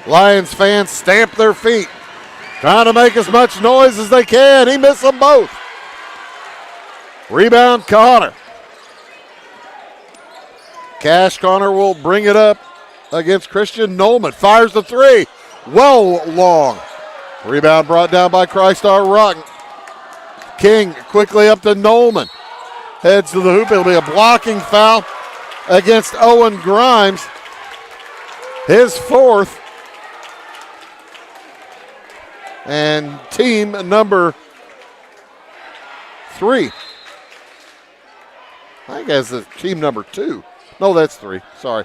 Lions fans stamp their feet, trying to make as much noise as they can. He missed them both. Rebound, Connor. Cash Connor will bring it up against Christian Nolman. Fires the 3. Well long. Rebound brought down by Christ Our Rock. King quickly up to Nolman. Heads to the hoop. It'll be a blocking foul against Owen Grimes. His 4th. And team number 3. I think that's the team number 2. No, that's 3. Sorry.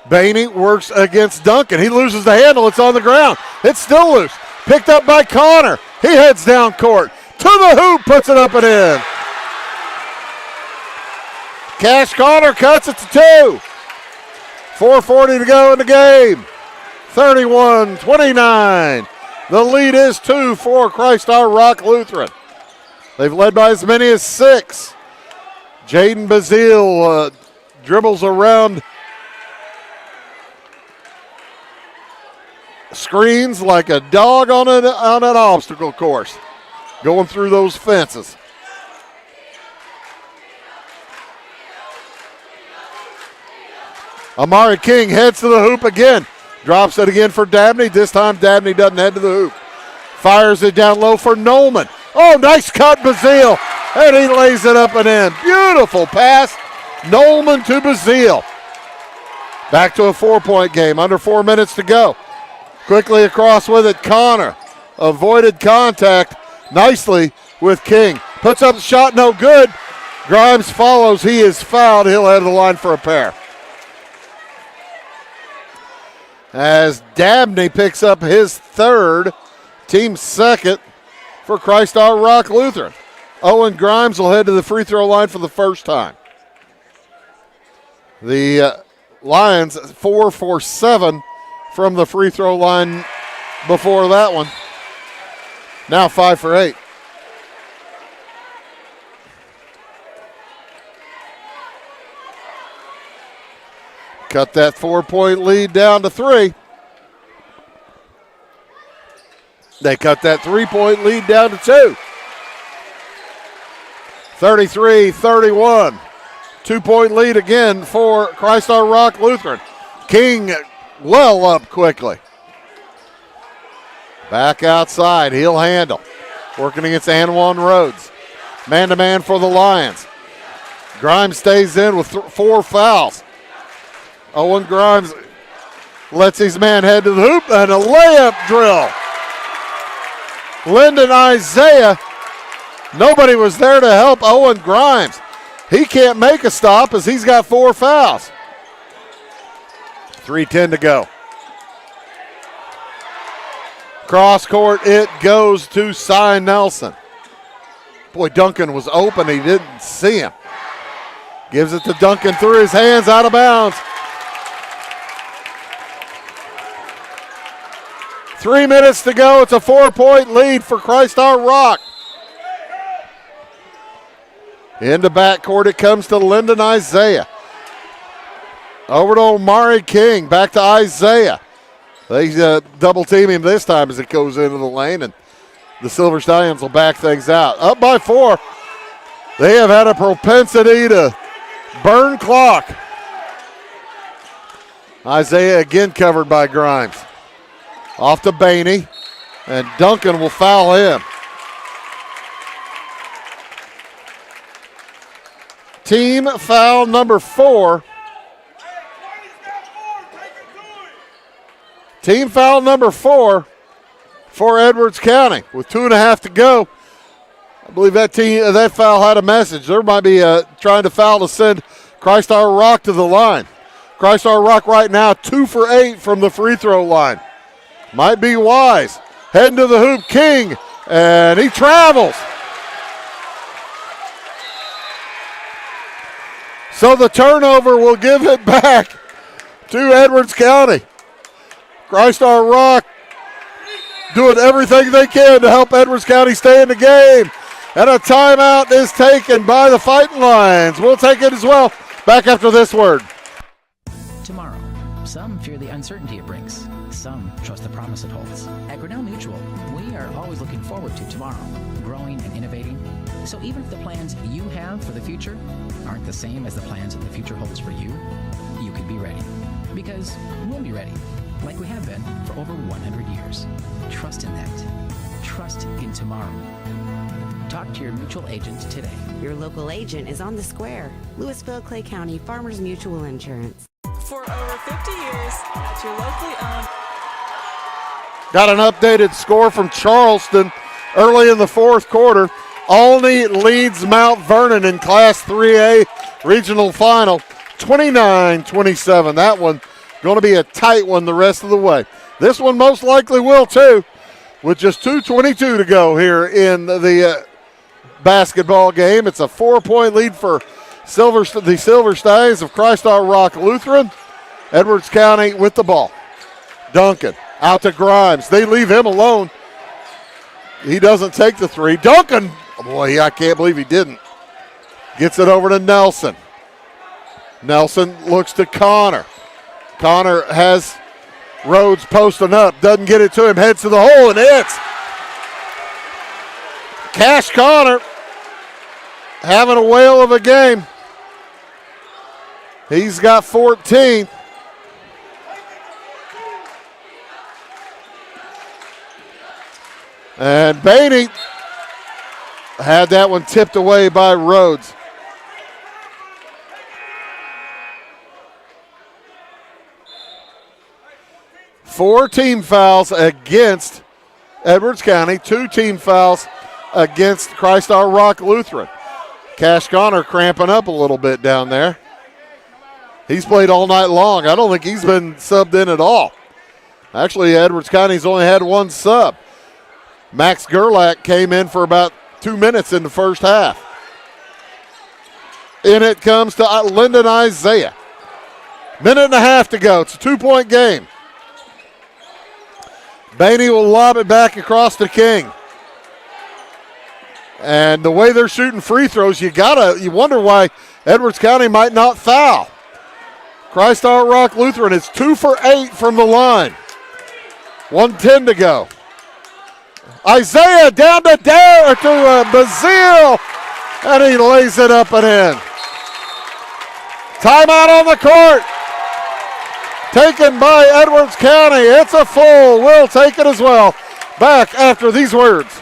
Bainey works against Duncan. He loses the handle. It's on the ground. It's still loose. Picked up by Connor. He heads down court. To the hoop. Puts it up and in. Cash Connor cuts it to 2. 4:40 to go in the game. 31-29. The lead is 2 for Christ Our Rock Lutheran. They've led by as many as 6. Jaden Bazile dribbles around screens like a dog on an obstacle course, going through those fences. Amari King heads to the hoop again. Drops it again for Dabney. This time Dabney doesn't head to the hoop. Fires it down low for Nolman. Oh, nice cut, Bazile. And he lays it up and in. Beautiful pass. Nolman to Bazile. Back to a 4-point game. Under 4 minutes to go. Quickly across with it, Connor. Avoided contact nicely with King. Puts up the shot, no good. Grimes follows. He is fouled. He'll head to the line for a pair. As Dabney picks up his 3rd, team 2nd for Christ Our Rock Lutheran. Owen Grimes will head to the free throw line for the first time. The Lions 4 for 7 from the free throw line before that one. Now 5 for 8. Cut that 4-point lead down to 3. They cut that 3-point lead down to 2. 33-31. 2-point lead again for Christ Our Rock Lutheran. King well up quickly. Back outside, he'll handle. Working against Anwan Rhodes. Man-to-man for the Lions. Grimes stays in with 4 fouls. Owen Grimes lets his man head to the hoop and a layup drill. Lyndon Isaiah, nobody was there to help Owen Grimes. He can't make a stop as he's got 4 fouls. 3:10 to go. Cross court, it goes to Cy Nelson. Boy, Duncan was open. He didn't see him. Gives it to Duncan through his hands, out of bounds. 3 minutes to go. It's a 4-point lead for Christ Our Rock. Into backcourt it comes to Lyndon Isaiah. Over to Omari King. Back to Isaiah. They double team him this time as it goes into the lane, and the Silver Stallions will back things out. Up by 4. They have had a propensity to burn clock. Isaiah again covered by Grimes. Off to Bainey, and Duncan will foul him. Team foul number 4. Team foul number 4 for Edwards County with 2.5 to go. I believe that foul had a message. There might be trying to foul to send Christ Our Rock to the line. Christ Our Rock right now 2 for 8 from the free throw line. Might be wise. Heading to the hoop, King, and he travels. So the turnover will give it back to Edwards County. Christ Our Rock doing everything they can to help Edwards County stay in the game. And a timeout is taken by the Fighting Lions. We'll take it as well. Back after this word. Tomorrow, some fear the uncertainty it brings. Some trust the promise it holds. At Grinnell Mutual, we are always looking forward to tomorrow, growing and innovating. So even if the plans you have for the future aren't the same as the plans that the future holds for you, you can be ready. Because we'll be ready, like we have been for over 100 years. Trust in that. Trust in tomorrow. Talk to your mutual agent today. Your local agent is on the square. Louisville, Clay County Farmers Mutual Insurance. For over 50 years, at your locally owned. Got an updated score from Charleston early in the 4th quarter. Olney leads Mount Vernon in Class 3A regional final, 29-27. That one going to be a tight one the rest of the way. This one most likely will too, with just 2:22 to go here in the basketball game. It's a 4-point lead for the Silver Stallions of Christ Our Rock Lutheran. Edwards County with the ball. Duncan out to Grimes. They leave him alone. He doesn't take the 3. Duncan, boy, I can't believe he didn't. Gets it over to Nelson. Nelson looks to Connor. Connor has Rhodes posting up. Doesn't get it to him. Heads to the hole and hits. Cash Connor having a whale of a game. He's got 14. And Bainey had that one tipped away by Rhodes. Four team fouls against Edwards County, 2 team fouls against Christ Our Rock Lutheran. Cash Connor cramping up a little bit down there. He's played all night long. I don't think he's been subbed in at all. Actually, Edwards County's only had 1 sub. Max Gerlach came in for about 2 minutes in the first half. In it comes to Lyndon Isaiah. Minute and a half to go. It's a 2-point game. Bainey will lob it back across to King. And the way they're shooting free throws, you wonder why Edwards County might not foul. Christ Our Rock Lutheran is 2 for 8 from the line. 1:10 to go. Isaiah down to Bazile, and he lays it up and in. Timeout on the court. Taken by Edwards County. It's a full. We'll take it as well. Back after these words.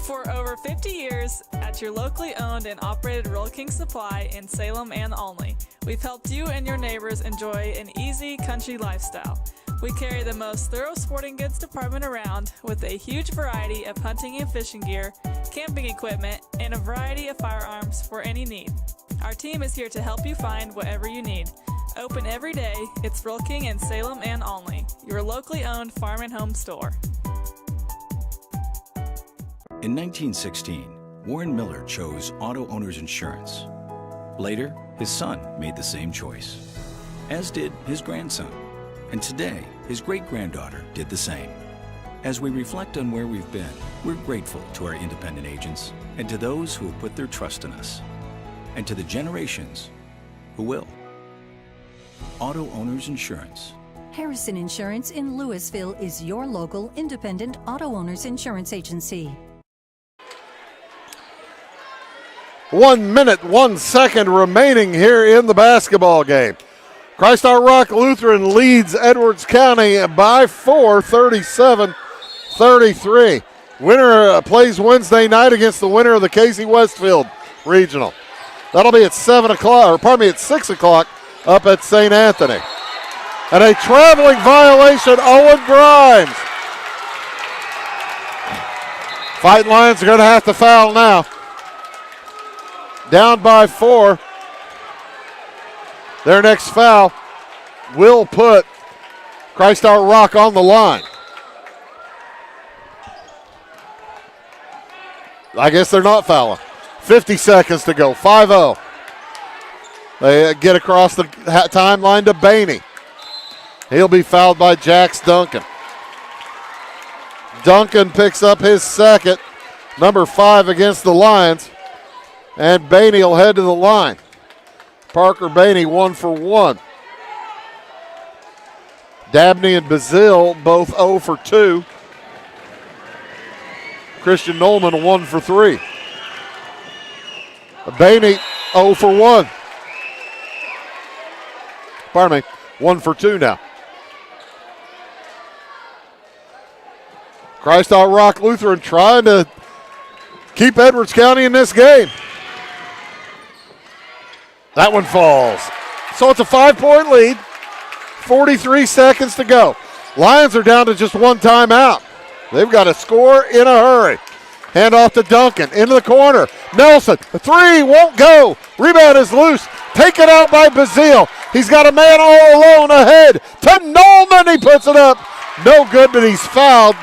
For over 50 years, at your locally owned and operated Royal King Supply in Salem and Olney, we've helped you and your neighbors enjoy an easy country lifestyle. We carry the most thorough sporting goods department around with a huge variety of hunting and fishing gear, camping equipment, and a variety of firearms for any need. Our team is here to help you find whatever you need. Open every day, it's Royal King in Salem and Olney, your locally owned farm and home store. In 1916, Warren Miller chose auto owners insurance. Later, his son made the same choice, as did his grandson. And today, his great-granddaughter did the same. As we reflect on where we've been, we're grateful to our independent agents and to those who have put their trust in us, and to the generations who will. Auto Owners Insurance. Harrison Insurance in Louisville is your local independent auto owners insurance agency. 1 minute, 1 second remaining here in the basketball game. Christ Our Rock Lutheran leads Edwards County by 4, 37-33. Winner plays Wednesday night against the winner of the Casey Westfield Regional. That'll be at 6 o'clock up at St. Anthony. And a traveling violation, Owen Grimes. Fighting Lions are going to have to foul now. Down by 4. Their next foul will put Christ Our Rock on the line. I guess they're not fouling. 50 seconds to go, 5-0. They get across the timeline to Bainey. He'll be fouled by Jax Duncan. Duncan picks up his second, number 5 against the Lions, and Bainey will head to the line. Parker Bainey 1 for 1. Dabney and Bazile both 0 for 2. Christian Nolman 1 for 3. Bainey 0 for 1. Pardon me, 1 for 2 now. Christ Our Rock Lutheran trying to keep Edwards County in this game. That one falls. So it's a 5-point lead. 43 seconds to go. Lions are down to just one timeout. They've got to score in a hurry. Hand off to Duncan. Into the corner. Nelson. The 3 won't go. Rebound is loose. Taken out by Bazile. He's got a man all alone ahead. To Nolman. He puts it up. No good, but he's fouled.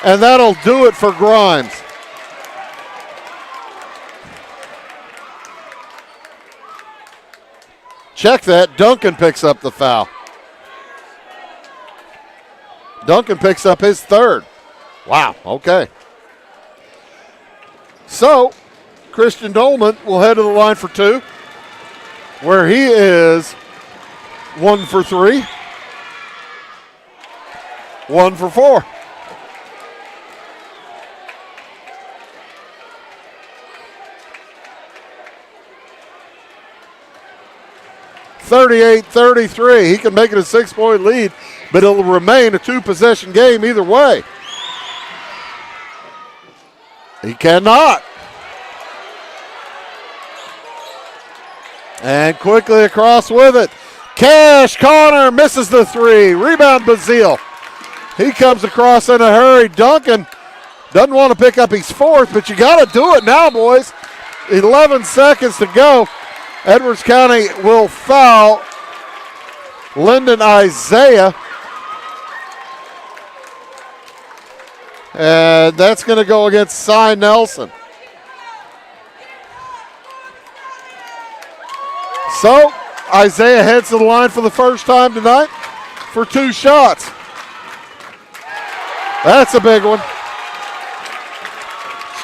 And that'll do it for Grimes. Check that. Duncan picks up the foul. Duncan picks up his third. Wow, okay. So, Christian Dolman will head to the line for 2, where he is 1 for 3, 1 for 4. (38-33). He can make it a 6-point lead, but it'll remain a 2-possession game either way. He cannot. And quickly across with it. Cash Connor misses the 3. Rebound Bazile. He comes across in a hurry. Duncan doesn't want to pick up his 4th, but you got to do it now, boys. 11 seconds to go. Edwards County will foul Lyndon Isaiah. And that's going to go against Cy Nelson. So Isaiah heads to the line for the first time tonight for 2 shots. That's a big one.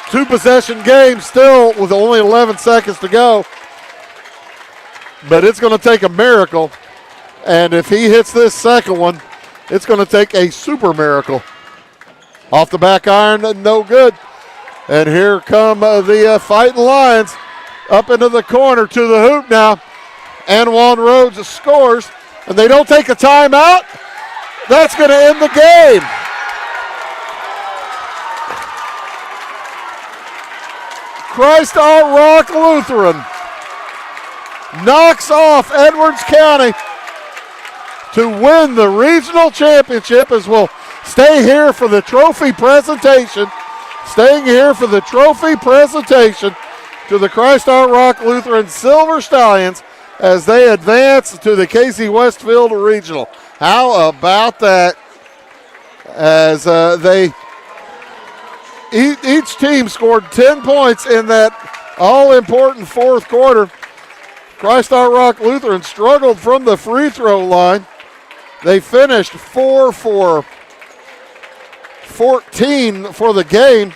2-possession game still with only 11 seconds to go. But it's going to take a miracle. And if he hits this second one, it's going to take a super miracle. Off the back iron, no good. And here come the Fighting Lions up into the corner to the hoop now. Anwan Rhodes scores, and they don't take a timeout. That's going to end the game. Christ Our Rock Lutheran knocks off Edwards County to win the regional championship, as we'll stay here for the trophy presentation. Staying here for the trophy presentation to the Christ Our Rock Lutheran Silver Stallions as they advance to the Casey Westfield Regional. How about that? As each team scored 10 points in that all-important fourth quarter. Christ Our Rock Lutheran struggled from the free throw line. They finished 4 for 14 for the game.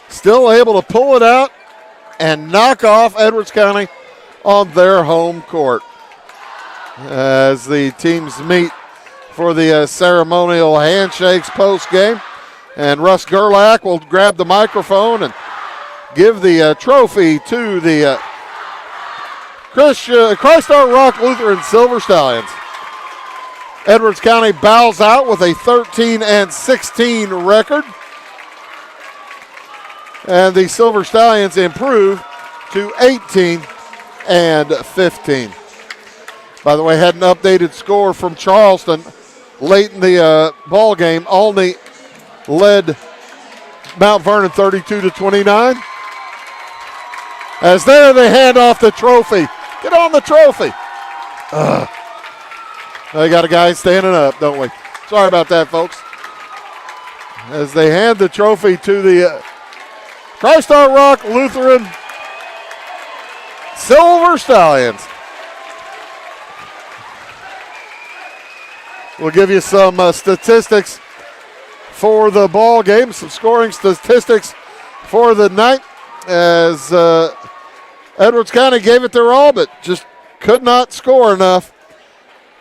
Still able to pull it out and knock off Edwards County on their home court. As the teams meet for the ceremonial handshakes post-game. And Russ Gerlach will grab the microphone and give the trophy to the Christ Our Rock Lutheran Silver Stallions. Edwards County bows out with a 13-16 record. And the Silver Stallions improve to 18-15. By the way, had an updated score from Charleston late in the ball game. Olney led Mount Vernon 32-29. As there they hand off the trophy. Get on the trophy. They got a guy standing up, don't we? Sorry about that, folks. As they hand the trophy to the Christ Our Rock Lutheran Silver Stallions. We'll give you some statistics for the ball game, some scoring statistics for the night, as Edwards County gave it their all, but just could not score enough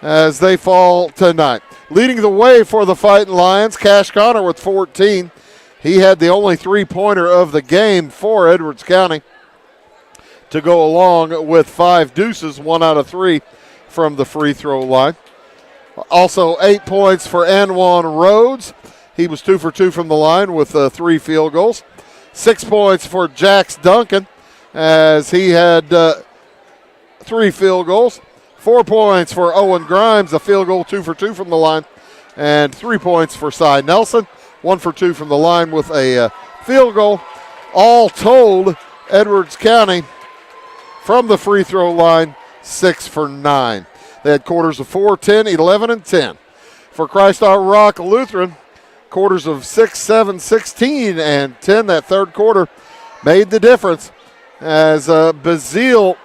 as they fall tonight. Leading the way for the Fighting Lions, Cash Connor with 14. He had the only three-pointer of the game for Edwards County to go along with 5 deuces, 1 out of 3 from the free throw line. Also 8 points for Anwan Rhodes. He was 2 for 2 from the line with 3 field goals. 6 points for Jax Duncan as he had 3 field goals. 4 points for Owen Grimes, a field goal, 2 for 2 from the line. And 3 points for Cy Nelson, 1 for 2 from the line with a field goal. All told, Edwards County from the free throw line, 6 for 9. They had quarters of 4, 10, 11, and 10. For Christ Our Rock Lutheran, quarters of 6, 7, 16, and 10. That third quarter made the difference as Parker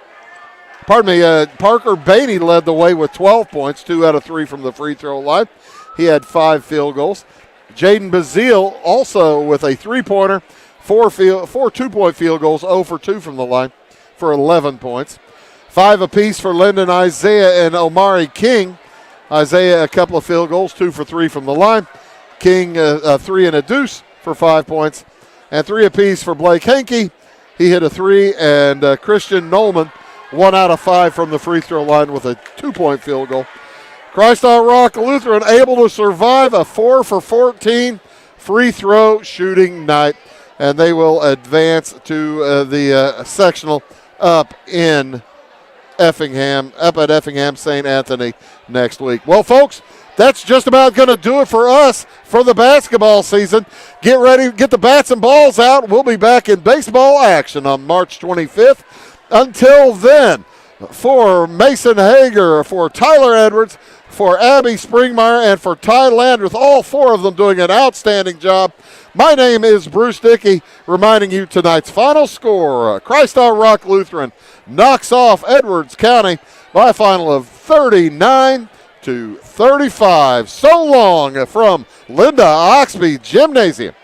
Bainey led the way with 12 points, 2 out of 3 from the free throw line. He had 5 field goals. Jaden Bazile also with a 3-pointer, 4 2-point field goals, 0 for 2 from the line for 11 points. 5 apiece for Lyndon Isaiah and Omari King. Isaiah a couple of field goals, 2 for 3 from the line. King a 3 and a deuce for 5 points. And 3 apiece for Blake Hankey. He hit a 3, and Christian Nolman 1 out of 5 from the free throw line with a 2-point field goal. Christ Our Rock Lutheran able to survive a 4 for 14 free throw shooting night, and they will advance to the sectional up at Effingham St. Anthony next week. Well, folks, that's just about going to do it for us for the basketball season. Get ready, get the bats and balls out. We'll be back in baseball action on March 25th. Until then, for Mason Hager, for Tyler Edwards, for Abby Springmeyer, and for Ty Landreth, all 4 of them doing an outstanding job. My name is Bruce Dickey, reminding you tonight's final score. Christ Our Rock Lutheran knocks off Edwards County by a final of 39-35. So long from Linda Oxby Gymnasium.